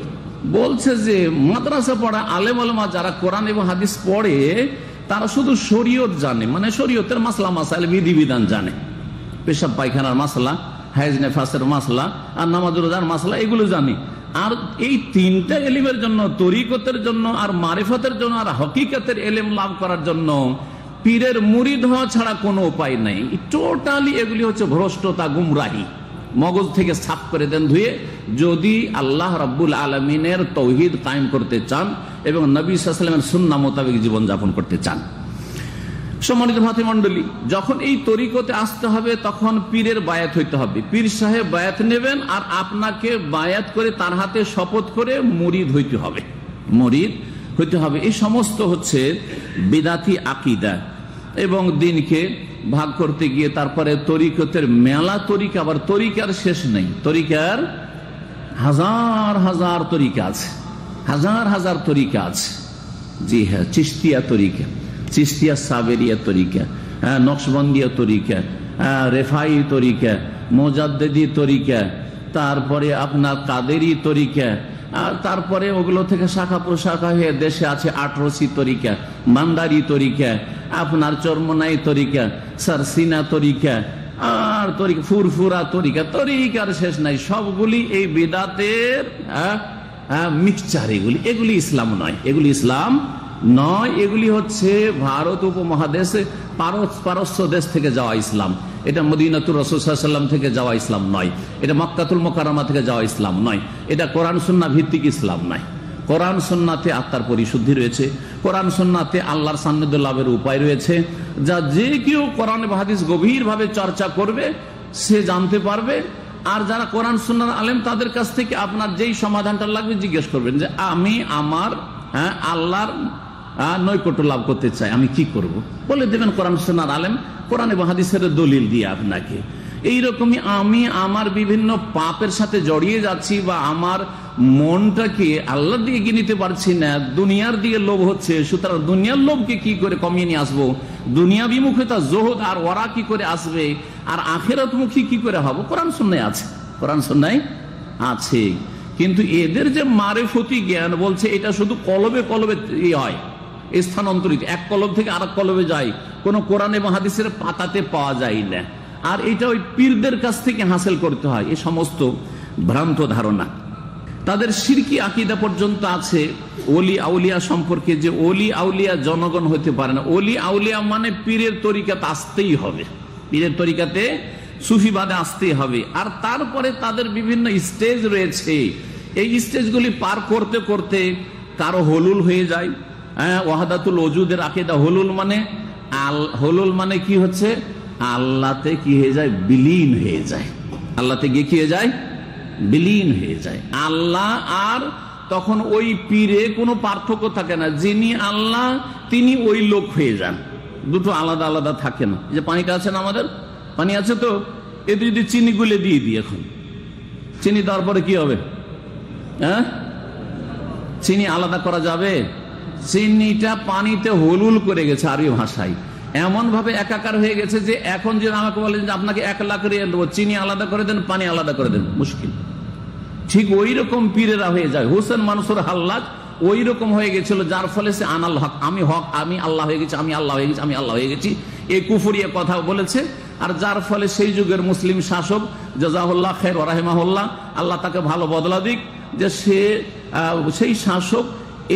বলছে যে মাদ্রাসা পড়া আলেম ওলামা যারা কোরআন এবং হাদিস পড়ে, তারা শুধু শরীয়ত জানে, মানে শরীয়তের মাসলা মাসাইল বিধিবিধান জানে, পেশাব পায়খানার মাসলা, হায়েজ নেফাসের মাসলা, আর নামাজ রোজার মাসলা, এগুলো জানে। আর এই 3টা এলিমের জন্য, তরিকতের জন্য, আর মারিফতের জন্য, আর হকিকতের এলেম লাভ করার জন্য পীরের মুরিদ হওয়া ছাড়া কোনো উপায় নাই। টোটালি এগুলি হচ্ছে ভ্রষ্টতা, গুমরাহি। মগজ থেকে সাফ করে দেন ধুয়ে, যদি আল্লাহ রাব্বুল আলামিনের তাওহীদ কায়েম করতে চান এবং নবী সাল্লাল্লাহু আলাইহি ওয়াসাল্লামের সুন্নাহ মোতাবেক জীবন যাপন করতে চান। সম্মানিত ভাতৃমণ্ডলী, যখন এই তরিকতে আসতে হবে তখন পীরের বায়াত হইতে হবে। পীর সাহেব বায়াত নেবেন, আর আপনাকে বায়াত করে তার হাতে শপথ করে মুরিদ হইতে হবে, মুরিদ হইতে হবে। এই সমস্ত হচ্ছে বিদআতি আকীদা। এবং দিনকে ভাগ করতে গিয়ে তারপরে তরিকতের মেলা তরিকা, আবার তরিকার শেষ নেই, তরিকার হাজার হাজার তরিকা আছে, হাজার হাজার তরিকা আছে। জি হ্যাঁ, চিশতিয়া তরিকা, চিশতিয়া সাবেরিয়া তরিকা, নকশবন্দিয়া তরিকা, রেফাই তরিকা, মোজাদ্দেদি তরিকা, তারপরে আপনার কাদেরি তরিকা, আর তারপরে ওগুলো থেকে শাখা প্রশাখা হয়ে দেশে আছে আটরসি তরিকা, মান্দারি তরিকা, আপনার চরমনাই তরিকা, সারসিনা তরিকা, আর তরিকা ফুরফুরা তরিকা, তরিকার শেষ নাই। সবগুলি এই বিদআতের মিক্সচার। এগুলি ইসলাম নয়, এগুলি ইসলাম নয়। এগুলি হচ্ছে ভারত উপমহাদেশে পারস্য দেশ থেকে যাওয়া ইসলাম। এটা মদিনাতুর রাসূল সাল্লাল্লাহু আলাইহি ওয়াসাল্লাম থেকে যাওয়া ইসলাম নয়, এটা মক্কাতুল মুকাররমা থেকে যাওয়া ইসলাম নয়, এটা কোরআন সুন্নাহ ভিত্তিক ইসলাম নয়। কোরআন সুন্নাহতে আত্মার পরিশুদ্ধি রয়েছে, কোরআন সুন্নাহতে আল্লাহর সান্নিধ্য লাভের উপায় রয়েছে, যা যে কেউ কোরআন বা হাদিস গভীরভাবে চর্চা করবে সে জানতে পারবে। আর যারা কোরআন সুন্নাহর আলেম তাদের কাছ থেকে আপনার যেই সমাধানটা লাগবে জিজ্ঞেস করবেন যে আমি আমার আল্লাহর নৈকট্য লাভ করতে চাই, আমি কি করব, বলে দেবেন কোরআন সুন্নাহর আলেম কোরআন এবং হাদিসের দলিল দিয়ে আপনাকে। এইরকমই আমি আমার বিভিন্ন পাপের সাথে জড়িয়ে যাচ্ছি বা আমার মনটাকে আল্লাহর দিকে গিয়ে নিতে পারছি না, দুনিয়ার দিকে লোভ হচ্ছে, সুতরাং দুনিয়ার লোভকে কি করে কমিয়ে নিয়ে আসবো, দুনিয়া বিমুখতা জোহদ আর ওরা কি করে আসবে, আর আখিরাতমুখী কি করে হবো, কোরআন সুন্নাহয় আছে, কোরআন সুন্নাহয় আছে। কিন্তু এদের যে মারেফতি জ্ঞান বলছে এটা শুধু কলবে কলবে হয়, স্থানান্তরিত, এক কলব থেকে আরেক কলবে যায়, কোন কোরআন এবং হাদিসের পাতাতে পাওয়া যায় না। আর এটা ওই পীরদের কাছ থেকে হাসিল করতে হয়, এই সমস্ত ভ্রান্ত ধারণা। তাদের শিরকি আকীদা পর্যন্ত আছে ওলি আউলিয়া সম্পর্কে, যে ওলি আউলিয়া জনগণ হতে পারে না। ওলি আউলিয়া মানে পীরের তরিকাতে আসতেই হবে, পীরের তরিকাতে সুফিবাদে আসতেই হবে। আর তারপরে তাদের বিভিন্ন স্টেজ রয়েছে, এই স্টেজগুলি পার করতে করতে কারো হলুল হয়ে যায়। ওয়াহাদাতুল ওজুদের আকীদা হলুল মানে কি হচ্ছে, আল্লাহতে কি হয়ে যায়, বিলীন হয়ে যায়, আল্লাহতে গিয়ে কি হয়ে যায়, বিলীন হয়ে যায় আল্লাহ। আর তখন ওই পীরে কোনো পার্থক্য থাকে না, যিনি আল্লাহ তিনি ওই লোক হয়ে যান, দুটো আলাদা আলাদা থাকে না। যে পানিটা আছে না, আমাদের পানি আছে তো, এতে যদি চিনি গুলে দিয়ে দিই, এখন চিনি দেওয়ার পরে কি হবে, চিনি আলাদা করা যাবে? চিনিটা পানিতে হলুল করে গেছে আরবি ভাষায়, এমন ভাবে একাকার হয়ে গেছে যে এখন যে আমাকে বলেন যে আপনাকে 1 লাখ রিয়াল দেবো, চিনি আলাদা করে দেন, পানি আলাদা করে দেন, মুশকিল। ঠিক ওই রকম পীরেরা হয়ে যায়। হোসেন মানসুর হাল্লাজ ওই রকম হয়ে গেছিল, যার ফলে সে আনাল হক, আমি আল্লাহ হয়ে গেছি, আমি আল্লাহ হয়ে গেছি, আমি আল্লাহ হয়ে গেছি, এই কুফরিয়া কথা বলেছে। আর যার ফলে সেই যুগের মুসলিম শাসক জাযাহুল্লাহ খায়র ওয়া রাহিমাহুল্লাহ, আল্লাহ তাকে ভালো বদলা দিক, যে সেই শাসক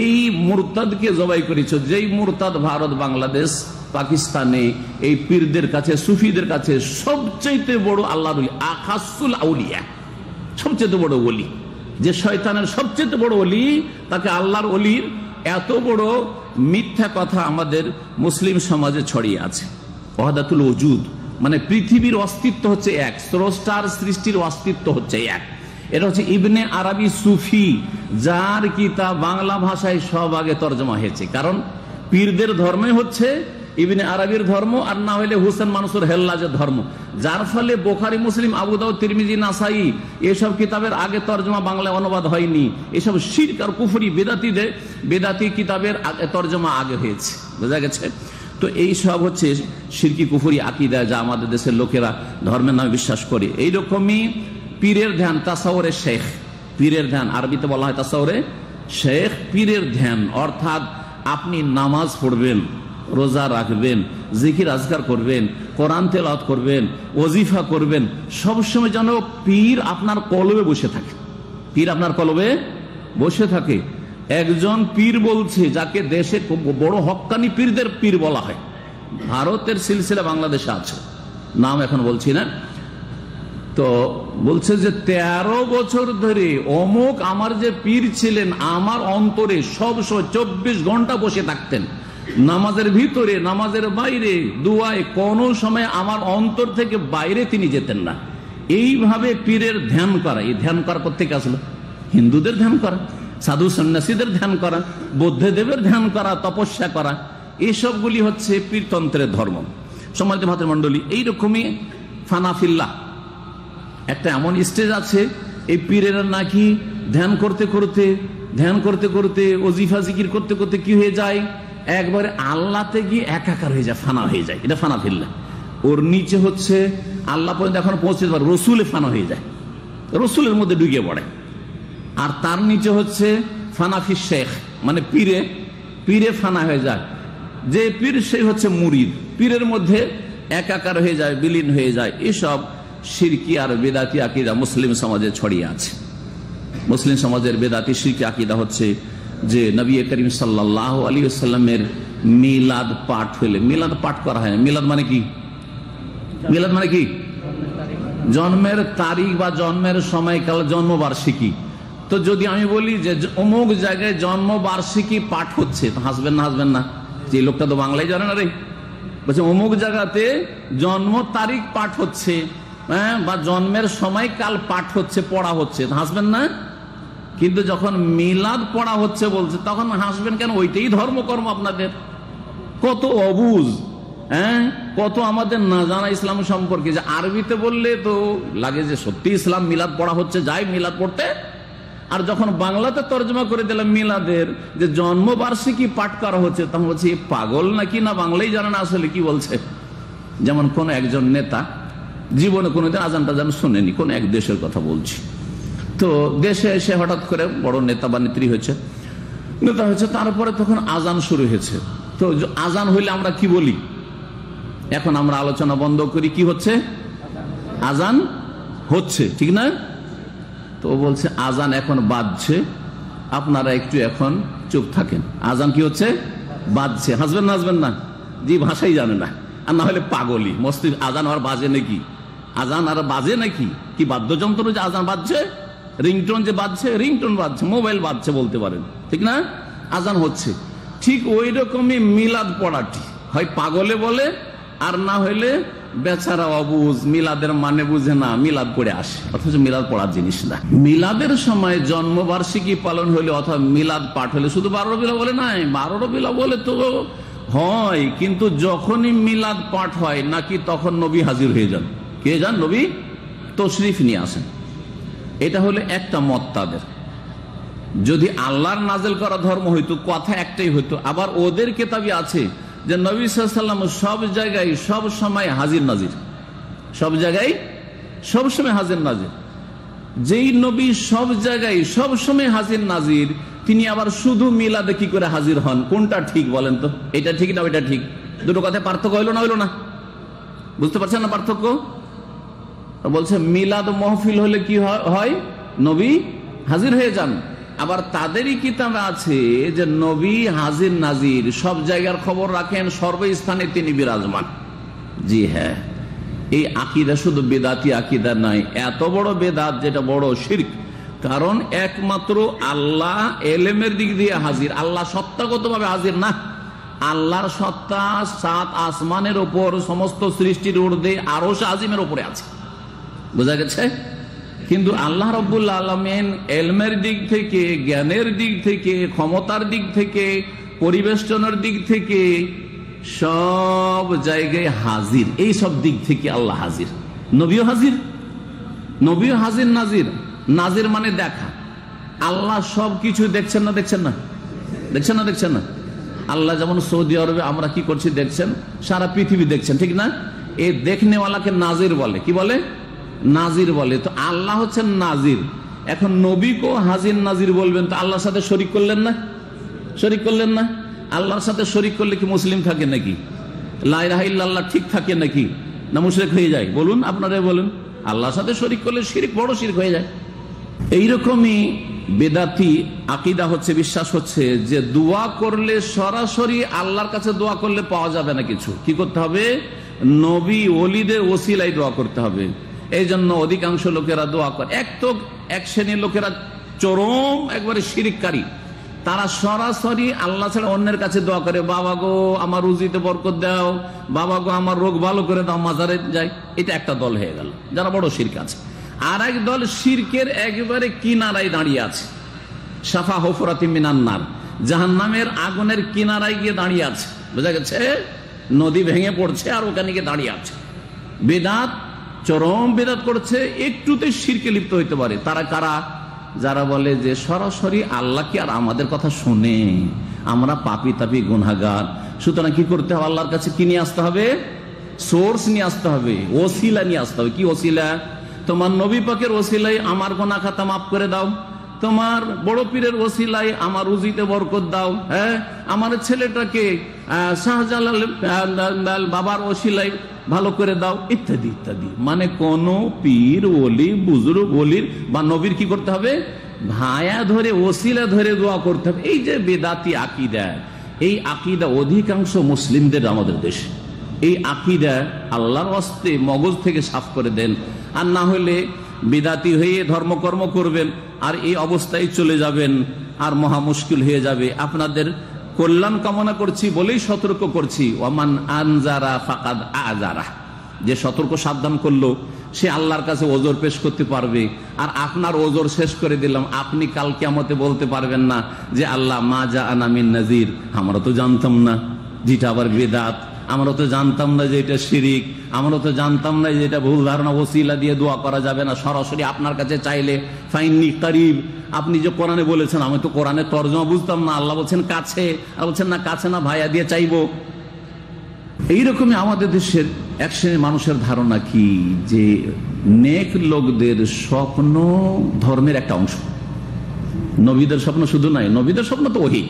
এই মুরতাদকে জবাই করেছে, যেই মুরতাদ ভারত, বাংলাদেশ, পাকিস্তানে এই পীরদের কাছে, সুফিদের কাছে সবচেয়ে বড় আল্লাহর ওলি, আখাসুল আউলিয়া, সবচেয়ে বড় ওলি, যে শয়তানের সবচেয়ে বড় ওলি, তাকে আল্লাহর ওলির এত বড় মিথ্যা কথা আমাদের মুসলিম সমাজে ছড়িয়ে আছে। ওয়াহাদাতুল ওজুদ মানে পৃথিবীর অস্তিত্ব হচ্ছে এক, স্রষ্টার সৃষ্টির অস্তিত্ব হচ্ছে এক। এটা হচ্ছে ইবনে আরবি সুফি, যার কিতাব বাংলা ভাষায় সব আগে তর্জমা হয়েছে। কারণ পীরদের ধর্মই হচ্ছে ইবনে আরবির ধর্ম, আর না হলে হুসেন মানসুর হেল্লাজের ধর্ম, যার ফলে বুখারী, মুসলিম, আবু দাউদ, তিরমিজি, নাসাই এসব কিতাবের আগে তর্জমা বাংলায় অনুবাদ হয়নি। এসব শিরক আর কুফরি বেদাতি কিতাবের তর্জমা আগে হয়েছে, বোঝা গেছে? তো এই সব হচ্ছে শিরকি কুফরি আকীদা, যা আমাদের দেশের লোকেরা ধর্মের নামে বিশ্বাস করে। এইরকমই পীরের ধ্যান, তাসাউরে শেখ, পীরের ধ্যান আরবিতে বলা হয় তাসাউরে শেখ। পীরের ধ্যান অর্থাৎ আপনি নামাজ পড়বেন, রোজা রাখবেন, জিকির আজকার করবেন, কোরআন তেলাওয়াত করবেন, ওজিফা করবেন, সবসময় যেন পীর আপনার কলবে বসে থাকে, পীর আপনার কলবে বসে থাকে। একজন পীর বলছে, যাকে দেশে বড় হক্কানি পীরদের পীর বলা হয়, ভারতের সিলসিলা বাংলাদেশে আছে, নাম এখন বলছি না, তো বলছে যে 13 বছর ধরে অমুক আমার যে পীর ছিলেন, আমার অন্তরে সবসময় 24 ঘন্টা বসে থাকতেন, নামাজের ভিতরে, নামাজের বাইরে, দুয়ায়, কোন সময় আমার অন্তর থেকে বাইরে তিনি যেতেন না। এইভাবে পীরের ধ্যান করা, এই ধ্যান করা কোথেকে আসলো? হিন্দুদের ধ্যান করা, সাধু সন্ন্যাসীদের ধ্যান করা, বৌদ্ধদেবের ধ্যান করা, তপস্যা করা, এসবগুলি হচ্ছে পীরতন্ত্রের ধর্ম। সম্মানিত ভাতৃমণ্ডলী, এইরকমই ফানাফিল্লাহ একটা এমন স্টেজ আছে, এই পীরেরা নাকি ধ্যান করতে করতে ওজিফা জিকির করতে করতে কি হয়ে যায়, একবারে আল্লাহতে গিয়ে একাকার হয়ে যায়, ফানা হয়ে যায়। এটা ফানাফিল্লাহ। ওর নিচে হচ্ছে আল্লাহ পর্যন্ত এখন পৌঁছে যাবে, রসুলে ফানা হয়ে যায়, রসুলের মধ্যে ঢুকে পড়ে। আর তার নিচে হচ্ছে ফানাফি শেখ, মানে পীরে ফানা হয়ে যায়। যে পীর সেই হচ্ছে মুরিদ, পীরের মধ্যে একাকার হয়ে যায়, বিলীন হয়ে যায়। এসব শিরকি আর বেদাতি আকীদা মুসলিম সমাজে ছড়িয়ে আছে। মুসলিম সমাজের বেদাতি শিরকি আকীদা হচ্ছে যে নবী করিম সাল্লাল্লাহু আলাইহি ওয়াসাল্লামের মিলাদ পাঠ হলে, মিলাদ পাঠ করা হয় না। মিলাদ মানে কি? মিলাদ মানে কি? জন্মের তারিখ বা জন্মের সময়কাল, জন্মবার্ষিকী। তো যদি আমি বলি যে অমুক জায়গায় জন্মবার্ষিকী পাঠ হচ্ছে, তো হাসবেন না? যে লোকটা তো বাংলায় জানে না রে, বলছে অমুক জায়গাতে জন্ম তারিখ পাঠ হচ্ছে, হ্যাঁ, বা জন্মের সময়কাল পাঠ হচ্ছে, পড়া হচ্ছে, হাসবেন না? কিন্তু যখন মিলাদ পড়া হচ্ছে বলছে তখন হাসবেন কেন? ওইটাই ধর্মকর্ম আপনাদের। কত অবুঝ, হ্যাঁ, কত আমাদের না জানা ইসলাম সম্পর্কে। যে আরবিতে বললে তো লাগে যে সত্যি ইসলাম, মিলাদ পড়া হচ্ছে, যাই মিলাদ পড়তে। আর যখন বাংলাতে তর্জমা করে দিলাম মিলাদের যে জন্মবার্ষিকী পাঠ করা হচ্ছে, তখন বলছি পাগল নাকি, না বাংলাই জানে না আসলে কি বলছে। যেমন কোন একজন নেতা জীবনে কোনোদিন আজান টাজান শোনেনি, কোন এক দেশের কথা বলছি, তো দেশে এসে হঠাৎ করে বড় নেতা বা নেত্রী হয়েছে, নেতা হয়েছে, তারপরে তখন আজান শুরু হয়েছে। তো আজান হইলে আমরা কি বলি? এখন আমরা আলোচনা বন্ধ করি, কি হচ্ছে? আজান হচ্ছে, ঠিক না? তো বলছে আজান এখন বাজছে, আপনারা একটু এখন চুপ থাকেন। আজান কি হচ্ছে? বাজছে। হাসবেন না? হাসবেন না? জি, ভাষাই জানে না, আর না হলে পাগলি মস্তি। আজান আর বাজে নাকি? আজান আর বাজে নাকি? কি বাদ্যযন্ত্র যে আজান বাজছে? রিংটোন যে বাজছে, রিংটোন বাজছে, মোবাইল বাজছে বলতে পারেন, ঠিক না? আজান হচ্ছে। ঠিক ওই রকমই মিলাদ পড়াটি হয় পাগলে বলে, আর না হইলে বেচারা অবুঝ, মিলাদের মানে বুঝে না, মিলাদ পড়ে আসে, অথচ মিলাদ পড়ার জিনিস না। মিলাদের সময় জন্মবার্ষিকী পালন হইলে অথবা মিলাদ পাঠ হলে শুধু 12 রবিউল বলে নাই, 12 রবিউল বলে তো হয়, কিন্তু যখনই মিলাদ পাঠ হয় নাকি তখন নবী হাজির হয়ে যান। কে যান? নবী তশরিফ নিয়ে আসেন। এটা হলো একটা মত তাদের। যদি আল্লাহর নাজেল করা ধর্ম হইতো, কথা একটাই হইতো। আবার ওদের কিতাবে আছে যে নবী সাল্লাল্লাহু আলাইহি ওয়াসাল্লাম সব জায়গায় সব সময় হাজির নাজির, সব জায়গায় সব সময় হাজির নাজির। যেই নবী সব জায়গায় সব সময় হাজির নাজির, তিনি আবার শুধু মিলাদে কি করে হাজির হন? কোনটা ঠিক বলেন তো? এটা ঠিক না ওইটা ঠিক? দুটো কথায় পার্থক্য হইলো না? হইলো না? বুঝতে পারছেন না পার্থক্য? বলছে মিলাদ মাহফিল হলে কি হয়? নবী হাজির হয়ে যান। আবার তাদেরই কিতাবে আছে যে নবী হাজির নাজির, সব জায়গার খবর রাখেন, সর্বস্থানে তিনি বিরাজমান। জি হ্যাঁ, এই আকীদা শুধু বেদাতি আকীদা নয়, এত বড় বেদাত যেটা বড় শিরক। কারণ একমাত্র আল্লাহ এলেমের দিক দিয়ে হাজির, আল্লাহ সত্তাগতভাবে হাজির না। আল্লাহর সত্তা 7 আসমানের ওপর, সমস্ত সৃষ্টির ঊর্ধ্বে, আরশ আজিমের উপরে আছে। বোঝা গেছে? কিন্তু আল্লাহ রাব্বুল আলামিন এলমের দিক থেকে, জ্ঞানের দিক থেকে, ক্ষমতার দিক থেকে, পরিবেষ্টনের দিক থেকে সব জায়গায় হাজির। এই সব দিক থেকে আল্লাহ হাজির। নবীও হাজির, নবীও হাজির নাজির। নাজির মানে দেখা। আল্লাহ সব কিছু দেখছেন না? দেখছেন না? দেখছেন না? দেখছেন না? আল্লাহ যেমন সৌদি আরবে আমরা কি করছি দেখছেন, সারা পৃথিবী দেখছেন, ঠিক না? এই দেখনেওয়ালাকে নাজির বলে। কি বলে? নাজির বলে। তো আল্লাহ হচ্ছেন নাজির। এখন নবীকেও হাজির নাজির বলবেন, তো আল্লাহর সাথে শরীক করলেন না? শরীক করলেন না? আল্লাহর সাথে শরীক করলে কি মুসলিম থাকে নাকি? লা ইলাহা ইল্লাল্লাহ ঠিক থাকে নাকি? না মুশরিক হয়ে যায়? বলুন, আপনারাই বলুন। আল্লাহর সাথে শরীক করলে শিরক, বড় শিরক হয়ে যায়। এইরকমই বেদাতি আকীদা হচ্ছে, বিশ্বাস হচ্ছে যে দোয়া করলে সরাসরি আল্লাহর কাছে দোয়া করলে পাওয়া যাবে না কিছু। কি করতে হবে? নবী ওলিদের ওসিলায় দোয়া করতে হবে। এই জন্য অধিকাংশ লোকেরা দোয়া করে। এক শ্রেণীর লোকেরা চরম একবারে শিরককারী, তারা সরাসরি আল্লাহ ছাড়া অন্যের কাছে দোয়া করে। বাবা গো আমার রুজিতে বরকত দাও, বাবা গো আমার রোগ ভালো করে দাও, মাজারে যায়। এটা একটা দল হয়ে গেল যারা বড় শিরক আছে। আর এক দল শিরকের একেবারে কিনারায় দাঁড়িয়ে আছে, সাফা হুফরাতি মিনান নার, জাহান্নামের আগুনের কিনারায় গিয়ে দাঁড়িয়ে আছে। বোঝা গেছে? নদী ভেঙে পড়ছে আর ওখানে গিয়ে দাঁড়িয়ে আছে। বেদাত, চরম বেদাত করছে, একটুতে শিরকে লিপ্ত হইতে পারে। তারা কারা? যারা বলে যে সরাসরি আল্লাহ কি আর আমাদের কথা শুনে? আমরা পাপী তাপী গুনাহগার, সুতরাং কি করতে হবে? আল্লাহর কাছে কি নিয়ে আসতে হবে? সোর্স নিয়ে আসতে হবে, ওসিলা নিয়ে আসতে হবে। কি ওসিলা? তোমার নবী পাকের ওসিলাই আমার গুনাহ খাতা মাফ করে দাও, তোমার বড় পীরের ওসিলাই আমার রুজিতে বরকত দাও, হ্যাঁ, আমার ছেলেটাকে শাহজালাল বাবার ওসিলাই ভালো করে দাও, ইত্যাদি ইত্যাদি। মানে কোন পীর, ওলি, বুজুর্গ, ওলির বা নবীর কি করতে হবে? ভায়া ধরে, ওসিলা ধরে দোয়া করতে হবে। এই যে বেদাতি আকীদা, এই আকীদা অধিকাংশ মুসলিমদের আমাদের দেশে। এই আকীদা আল্লাহর ওয়াস্তে মগজ থেকে সাফ করে দেন, আর না হলে বিদাতি হয়ে ধর্মকর্ম করবেন আর এই অবস্থায় চলে যাবেন, আর মহা মুশকিল হয়ে যাবে। আপনাদের কল্যাণ কামনা করছি বলেই সতর্ক করছি। ওয়ামান আনজারা ফাকাদ আজারা, যে সতর্ক সাবধান করলো সে আল্লাহর কাছে ওজর পেশ করতে পারবে। আর আপনার ওজর শেষ করে দিলাম, আপনি কাল কিয়ামতে বলতে পারবেন না যে আল্লাহ মা জাআনা মিন নাযির, আমরা তো জানতাম না যেটা আবার বেদাত, আমরা তো জানতাম না যে এটা শিরিক, আমরা তো জানতাম না যে এটা ভুল ধারণা, ওসিলা দিয়ে দোয়া করা যাবে না, সরাসরি আপনার কাছে চাইলে ফাইন্নি কারিব। আপনি যে কোরআনে বলেছেন, আমি তো কোরআনের তরজমা বুঝতাম না, আল্লাহ বলছেন কাছে, আর বলছেন না কাছে না, ভাইয়া দিয়ে চাইবো। এইরকমই আমাদের দেশের এক শ্রেণীর মানুষের ধারণা কি, যে নেক লোকদের স্বপ্ন ধর্মের একটা অংশ। নবীদের স্বপ্ন শুধু নয়, নবীদের স্বপ্ন তো ওহি,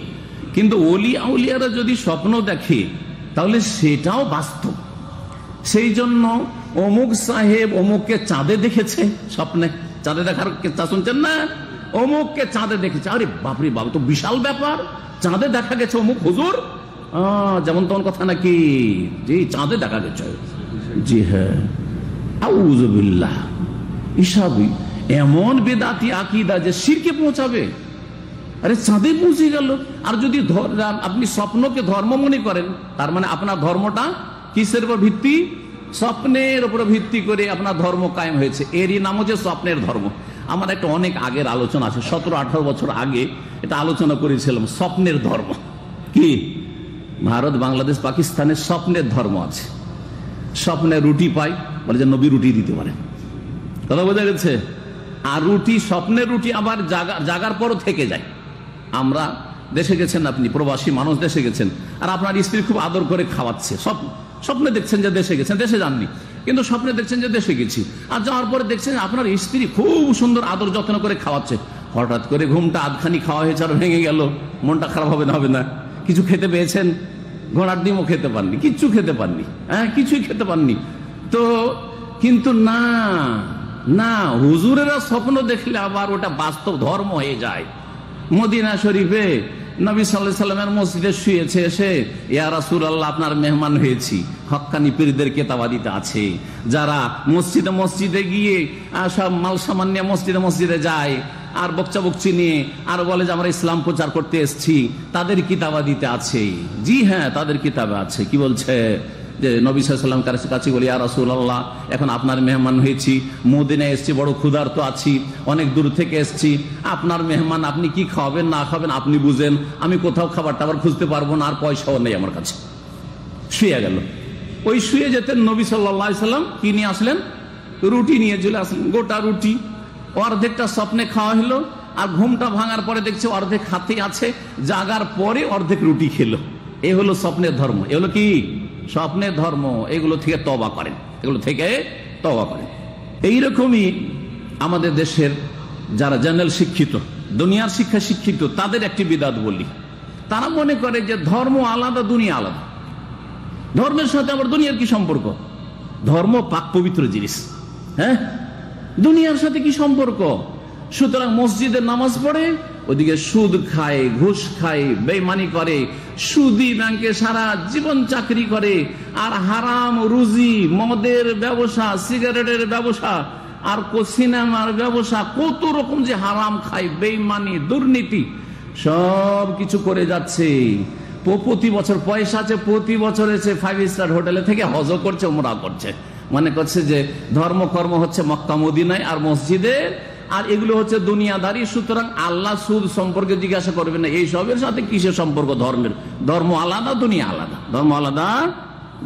কিন্তু ওলি আউলিয়ারা যদি স্বপ্ন দেখে তাহলে সেটাও বাস্তব। সেই জন্য অমুক সাহেব অমুককে চাঁদে দেখেছে, স্বপ্নে চাঁদে দেখার শুনছেন না, অমুককে চাঁদে দেখেছে, আরে বাপরে বাপ, তো বিশাল ব্যাপার, চাঁদে দেখা গেছে অমুক হুজুর, যেমন তখন কথা নাকি, জি চাঁদে দেখা গেছে, জি হ্যাঁ, আউযুবিল্লাহ। ইসাবি এমন বেদাতি আকীদা যে শিরকে পৌঁছাবে। আরে চাঁদে পৌঁছে গেল। আর যদি আপনি স্বপ্নকে ধর্ম মনে করেন, তার মানে আপনার ধর্মটা কিসের উপর ভিত্তি? স্বপ্নের উপর ভিত্তি করে আপনার ধর্ম কায়েম হয়েছে। এরই নাম হচ্ছে স্বপ্নের ধর্ম। আমার একটা অনেক আগের আলোচনা আছে, 17-18 বছর আগে এটা আলোচনা করেছিলাম, স্বপ্নের ধর্ম কি। ভারত, বাংলাদেশ, পাকিস্তানের স্বপ্নের ধর্ম আছে। স্বপ্নে রুটি পাই, বলে যে নবী রুটি দিতে পারেন, কথা বোঝা গেছে। আর রুটি, স্বপ্নের রুটি আবার জাগার পরও থেকে যায়। আমরা দেশে গেছেন, আপনি প্রবাসী মানুষ, দেশে গেছেন, আর আপনার স্ত্রী খুব আদর করে খাওয়াচ্ছে, স্বপ্নে দেখছেন যে দেশে গেছেন, দেশে যাননি, কিন্তু স্বপ্নে দেখছেন যে দেশে গেছি। আর যাওয়ার পরে দেখছেন আপনার স্ত্রী খুব সুন্দর আদর যত্ন করে খাওয়াচ্ছে। হঠাৎ করে ঘুমটা আধখানি খাওয়া হয়েছে আর ভেঙে গেল, মনটা খারাপ হবে না? হবে না? কিছু খেতে পেয়েছেন? ঘোড়ার ডিমও খেতে পাননি, কিচ্ছু খেতে পাননি, হ্যাঁ কিছুই খেতে পাননি তো। কিন্তু না না, হুজুরেরা স্বপ্ন দেখলে আবার ওটা বাস্তব ধর্ম হয়ে যায়। মদিনা শরীফে নবী সাল্লাল্লাহু আলাইহি সাল্লামের মসজিদে শুয়েছে, এসে ইয়া রাসূলুল্লাহ আপনার মেহমান হয়েছি। হক্কানি পীরদের কেতাবাদিতে আছে, যারা মসজিদে গিয়ে সব মাল সামান নিয়ে মসজিদে যায় আর বকচা বকচি নিয়ে আর বলে যে আমরা ইসলাম প্রচার করতে এসেছি, তাদের কিতাবাদিতে আছে। জি হ্যাঁ, তাদের কিতাবে আছে। কি বলছে যে নবী সাল্লাল্লাহু আলাইহি ওয়াসাল্লাম কাছে বলি, ইয়া রাসূলুল্লাহ এখন আপনার মেহমান হয়েছি, মদিনায় এসেছি, বড় ক্ষুধার্ত আছি, অনেক দূর থেকে এসেছি, আপনার মেহমান, আপনি কি খাওয়াবেন না খাবেন আপনি বুঝেন, আমি কোথাও খাবার টাবার খুঁজতে পারবো না, আর পয়সাও নেই আমার কাছে। শুয়ে গেল। ওই শুয়ে যেতেন নবী সাল্লাল্লাহু আলাইহি ওয়াসাল্লাম কি নিয়ে আসলেন? রুটি নিয়ে চলে আসলেন, গোটা রুটি। অর্ধেকটা স্বপ্নে খাওয়া হলো, আর ঘুমটা ভাঙার পরে দেখছে অর্ধেক হাতে আছে, জাগার পরে অর্ধেক রুটি খেলো। এ হলো স্বপ্নের ধর্ম। এ হলো কি? স্বপ্নের ধর্ম। এগুলো থেকে তওবা করেন, এগুলো থেকে তওবা করেন। এইরকমই আমাদের দেশের যারা জেনারেল শিক্ষিত, দুনিয়ার শিক্ষা শিক্ষিত, তাদের একটি বিদাত বলি। তারা মনে করে যে ধর্ম আলাদা, দুনিয়া আলাদা। ধর্মের সাথে আবার দুনিয়ার কি সম্পর্ক? ধর্ম পাক পবিত্র জিনিস, হ্যাঁ, দুনিয়ার সাথে কি সম্পর্ক? সুতরাং মসজিদে নামাজ পড়ে, ওদিকে সুদ খায়, ঘুষ খায়, বেঈমানি করে, সুদি ব্যাংকে সারা জীবন চাকরি করে, আর হারাম রুজি, মদের ব্যবসা, সিগারেটের ব্যবসা, আর সিনেমার ব্যবসা, কত রকম যে হারাম খায়, বেঈমানি, দুর্নীতি সব কিছু করে যাচ্ছে। প্রতি বছর পয়সা আছে, প্রতি বছর এসে 5 স্টার হোটেলে থেকে হজ করছে, উমরা করছে, মনে করছে যে ধর্মকর্ম হচ্ছে মক্কা মদিনায় আর মসজিদে, আর এগুলো হচ্ছে দুনিয়াদারি। সুতরাং আল্লাহ সুদ সম্পর্কে জিজ্ঞাসা করবেন না। এই সবের সাথে কিসের সম্পর্ক? ধর্মের। ধর্ম আলাদা, দুনিয়া আলাদা। ধর্ম আলাদা,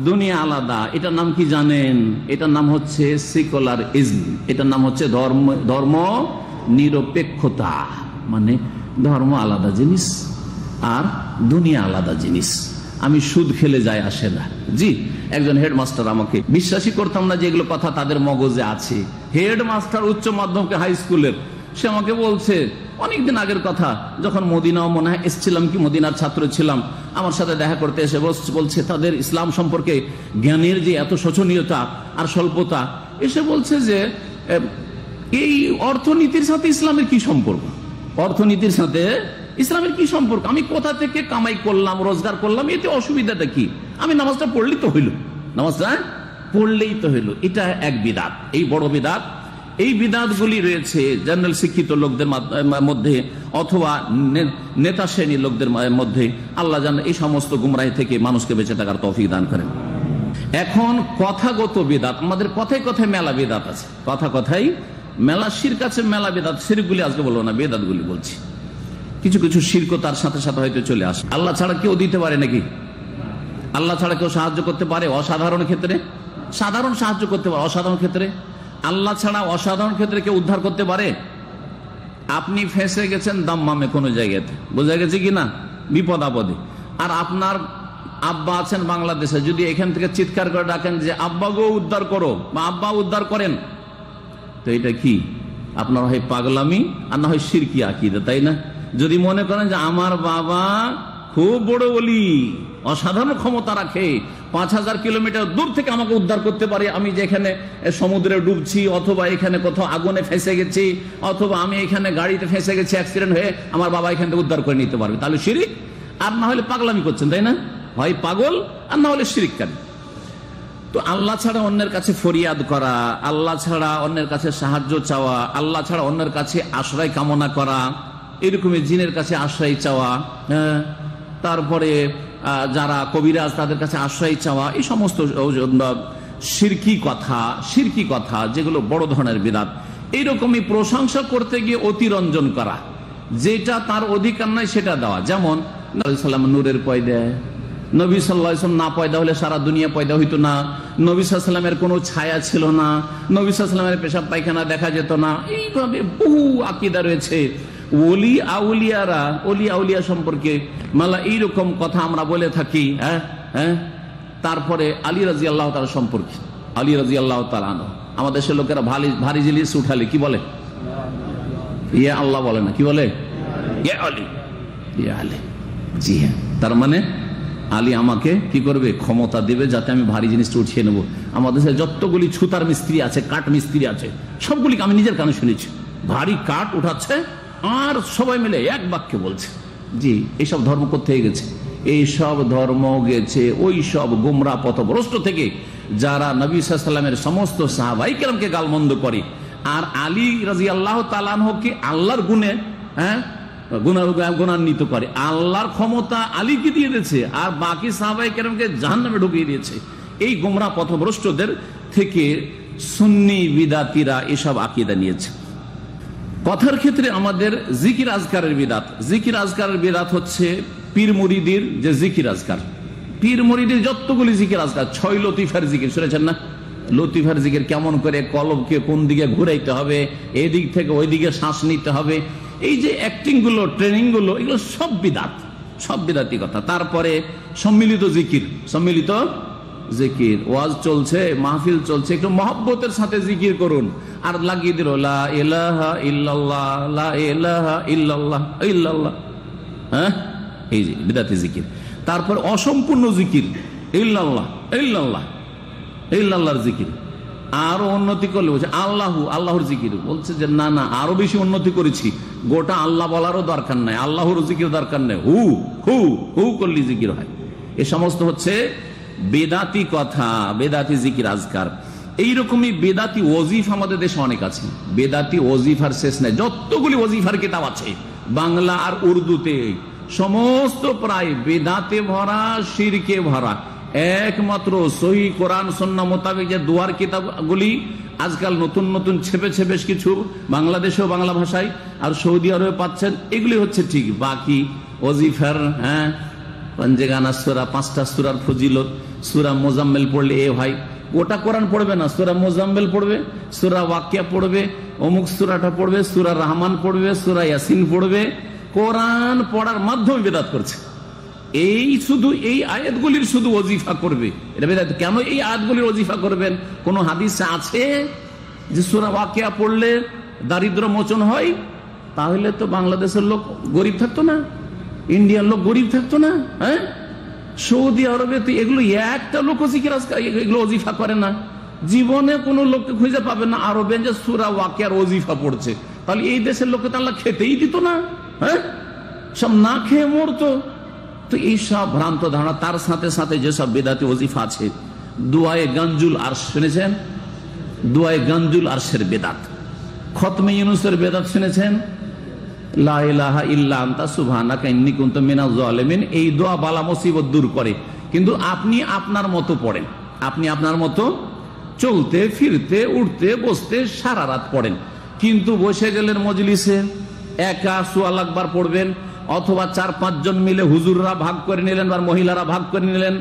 দুনিয়া আলাদা। এটার নাম কি জানেন? এটার নাম হচ্ছে সেকুলারিজম। এটার নাম হচ্ছে ধর্ম নিরপেক্ষতা। মানে ধর্ম আলাদা জিনিস আর দুনিয়া আলাদা জিনিস। আমি সুদ খেলে যায় আসে না। জি, একজন হেডমাস্টার আমাকে, বিশ্বাসই করতাম না যে এগুলো কথা তাদের মগজে আছে, হেডমাস্টার উচ্চ মাধ্যমিক হাই স্কুলের, সে আমাকে বলছে অনেকদিন আগের কথা, যখন মদিনাও মনে হয় এসেছিলাম, কি মদিনার ছাত্র ছিলাম, আমার সাথে দেখা করতে এসে বলছে তাদের ইসলাম সম্পর্কে জ্ঞানের যে এত শোচনীয়তা আর স্বল্পতা, এসে বলছে যে এই অর্থনীতির সাথে ইসলামের কি সম্পর্ক? অর্থনীতির সাথে ইসলামের কি সম্পর্ক? আমি কোথা থেকে কামাই করলাম, রোজগার করলাম, এতে অসুবিধাটা কি? আমি নামাজটা পড়লেই তো হইল, নামাজটা পড়লেই তো হইল। এটা এক বিদাত, এই বড় বিদাত। এই বিদাতগুলি রয়েছে জেনারেল শিক্ষিত লোকদের মধ্যে অথবা নেতা শ্রেণীর লোকদের মধ্যে। আল্লাহ জানেন এই সমস্ত গুমরাহি থেকে মানুষকে বেঁচে থাকার তৌফিক দান করেন। এখন কথাগত বিদাত, আমাদের কথায় কথায় মেলা বিদাত আছে, কথা কথাই মেলা শিরক আছে, মেলা বিদাত। শিরকগুলি আজকে বলবো না, বিদাতগুলি বলছি। কিছু কিছু শিরক তার সাথে সাথে হয়তো চলে আসে। আল্লাহ ছাড়া কেউ দিতে পারে নাকি? আল্লাহ ছাড়া কেউ সাহায্য করতে পারে? অসাধারণ ক্ষেত্রে সাধারণ সাহায্য করতে পারে, অসাধারণ ক্ষেত্রে আল্লাহ ছাড়া অসাধারণ ক্ষেত্রে কেউ উদ্ধার করতে পারে? আপনি ফেঁসে গেছেন দাম্মামে কোনো জায়গাতে, বোঝা গেছে কিনা, বিপদ আপদে, আর আপনার আব্বা আছেন বাংলাদেশে, যদি এখান থেকে চিৎকার করে ডাকেন যে আব্বা গো উদ্ধার করো বা আব্বা উদ্ধার করেন, তো এটা কি? আপনার হয় পাগলামি আর না হয় শিরকি আকীদা, তাই না? যদি মনে করেন যে আমার বাবা খুব বড় ওলি, অসাধারণ ক্ষমতা রাখে, 5000 কিলোমিটার দূর থেকে আমাকে উদ্ধার করতে পারে, আমি যেখানে সমুদ্রে ডুবছি অথবা এখানে কোথাও আগুনে ফেঁসে গেছি অথবা আমি এখানে গাড়িতে ফেঁসে গেছি অ্যাক্সিডেন্ট হয়ে, আমার বাবা এখান থেকে উদ্ধার করে নিতে পারবে, তাহলে শিরিক। আর না হলে পাগলামি করছেন, তাই না? হয় পাগল আর না হলে শিরিককারী। তো আল্লাহ ছাড়া অন্যের কাছে ফরিয়াদ করা, আল্লাহ ছাড়া অন্যের কাছে সাহায্য চাওয়া, আল্লাহ ছাড়া অন্যের কাছে আশ্রয় কামনা করা, এরকমই জিনের কাছে আশ্রয় চাওয়া, তারপরে যারা কবিরাজ তাদের কাছে আশ্রয় চাওয়া, এই সমস্ত শিরকি কথা যেগুলো বড় ধরনের বিদাত। এইরকমই প্রশংসা করতে গিয়ে অতিরঞ্জন করা, যেটা তার অধিকার নাই সেটা দেওয়া। যেমন নবী সাল্লাম নূরের পয়দা, নবী সাল্লাল্লাহু আলাইহি ওয়াসাল্লাম না পয়দা হলে সারা দুনিয়া পয়দা হইতো না, নবী সাল্লাল্লাহু আলাইহি ওয়াসাল্লামের কোনো ছায়া ছিল না, নবী সাল্লাল্লাহু আলাইহি ওয়াসাল্লামের পেশাব পায়খানা দেখা যেত না। এইভাবে বহু আকীদা রয়েছে। ওলি আউলিয়া সম্পর্কে মালা এইরকম কথা আমরা বলে থাকি। তারপরে আলী রাদিয়াল্লাহু তাআলা সম্পর্কে, আলী রাদিয়াল্লাহু তাআলা আনহু, আমাদের দেশের লোকেরা ভারী জিনিস উঠালে কি বলে? ইয়া আল্লাহ বলে না, কি বলে? ইয়া আলী, ইয়া আলী। জি হ্যাঁ, তার মানে আলী আমাকে কি করবে? ক্ষমতা দেবে যাতে আমি ভারী জিনিসটা উঠিয়ে নেবো। আমাদের দেশে যতগুলি ছুতার মিস্ত্রি আছে, কাঠ মিস্ত্রি আছে, সবগুলিকে আমি নিজের কানে শুনেছি, ভারী কাঠ উঠাচ্ছে আর সবাই মিলে এক বাক্যে বলছে। জি, এইসব ধর্ম কোথায় গেছে? এইসব ধর্ম গেছে ওই সব গোমরা পথভ্রষ্ট থেকে যারা নবী সাল্লাল্লাহু আলাইহি ওয়াসাল্লামের সমস্ত সাহাবায়ে কেরামকে গালমন্দ করে, আর আলী রাদিয়াল্লাহু তাআলা আনহুকে আল্লাহর গুণে গুণান্বিত করে। আল্লাহর ক্ষমতা আলীকে দিয়ে দিয়েছে আর বাকি সাহাবায়ে কেরামকে জাহান্নামে ঢুকিয়ে দিয়েছে। এই গোমরা পথভ্রষ্টদের থেকে সুন্নি বিদাতিরা এসব আকীদা নিয়েছে। কথার ক্ষেত্রে আমাদের জিকির আজকারের বিদাত। জিকির আজকারের বিদাত হচ্ছে পীর মুরিদের যে জিকির আজকার, পীর মুরিদের যতগুলি জিকির আজকার, 6 লতিফার জিকির শুনেছেন না? লতিফার জিকির কেমন করে কলবকে কোন দিকে ঘুরাইতে হবে, এই দিক থেকে ওই দিকে শ্বাস নিতে হবে, এই যে অ্যাক্টিং গুলো, ট্রেনিং গুলো, এগুলো সব বিদাত, সব বিদাতি কথা। তারপরে সম্মিলিত জিকির, ওয়াজ চলছে, মাহফিল চলছে, একটু মহব্বতের সাথে জিকির করুন, আর লাগিয়ে দিল লা ইলাহা ইল্লাল্লাহ, লা ইলাহা ইল্লাল্লাহ, ইল্লাল্লাহ, হ্যাঁ, এই যে বিদাতি জিকির। তারপর অসম্পূর্ণ জিকির, ইল্লাল্লাহ ইল্লাল্লাহ ইল্লাল্লাহর জিকির। আরো উন্নতি করলে বলছে আল্লাহর জিকির, বলছে যে না না, আরো বেশি উন্নতি করেছি, গোটা আল্লাহ বলারও দরকার নাই, আল্লাহর জিকির দরকার নেই, হু হু হু করলে জিকির হয়। এ সমস্ত হচ্ছে বেদাতি কথা, বেদাতি জিকির আজকার। এইরকমই বেদাতি ওজিফা আমাদের দেশে অনেক আছে। বেদাতি ওজিফার শেষ নেই, যতগুলি ওজিফার কিতাব আছে বাংলা আর উর্দুতে, সমস্ত প্রায় বেদাতে ভরা, শিরকে ভরা। একমাত্র সহিহ কোরআন সুন্নাহ মোতাবেক যে দোয়ার কিতাবগুলি আজকাল নতুন নতুন ছেপে বেশ কিছু বাংলাদেশেও বাংলা ভাষায় আর সৌদি আরবে পাচ্ছেন, এগুলি হচ্ছে ঠিক। বাকি ওজিফার পঞ্জেগানা সূরা, 5টা সূরার ফজিলত, সূরা মুজাম্মিল পড়লে এ ভাই ওটা কোরআন পড়বে না, সূরা মুজাম্মিল পড়বে, সূরা ওয়াকিয়া পড়বে, অমুক সূরাটা পড়বে, সূরা রহমান পড়বে, সূরা ইয়াসিন পড়বে। কোরআন পড়ার মাধ্যমে বিদআত করছে। এই শুধু এই আয়াতগুলির শুধু ওজিফা করবে, এটা বিদআত। কেন এই আয়াতগুলির ওজিফা করবেন? কোন হাদিসে আছে যে সূরা ওয়াকিয়া পড়লে দারিদ্র মোচন হয়? তাহলে তো বাংলাদেশের লোক গরিব থাকতো না, ইন্ডিয়ার লোক গরিব থাকতো না। হ্যাঁ, সৌদি আরবে তো এগুলো একটা লোক এগুলো ওজিফা করে না, জীবনে কোনো লোককে খুঁজে পাবে না আরবে যে সূরা ওয়াকিয়ার ওজিফা পড়ছে। তাহলে এই দেশের লোককে তো আল্লাহ খেতেই দিত না, হ্যাঁ, সব না খেয়ে মরতো। তো এইসব ভ্রান্ত ধারণা, তার সাথে সাথে যেসব বেদাতি ওজিফা আছে, দুআয়ে গঞ্জুল আরশ শুনেছেন? দুআয়ে গঞ্জুল আরশের বেদাত, খতমে ইউনূসের বেদাত শুনেছেন? লা ইলাহা ইল্লা আনতা সুবহানাকা ইন্নী কুনতু মিনাজ জালিমিন। এই দোয়া বালা মুসিবত দূর করে, কিন্তু আপনি আপনার মতো পড়েন, আপনি আপনার মতো চলতে ফিরতে উঠতে বসতে সারা রাত পড়েন, কিন্তু বসে গেলেন মজলিসে একা সুয়াল আকবার পড়বেন, অথবা 4-5 জন মিলে হুজুররা ভাগ করে নিলেন বা মহিলারা ভাগ করে নিলেন,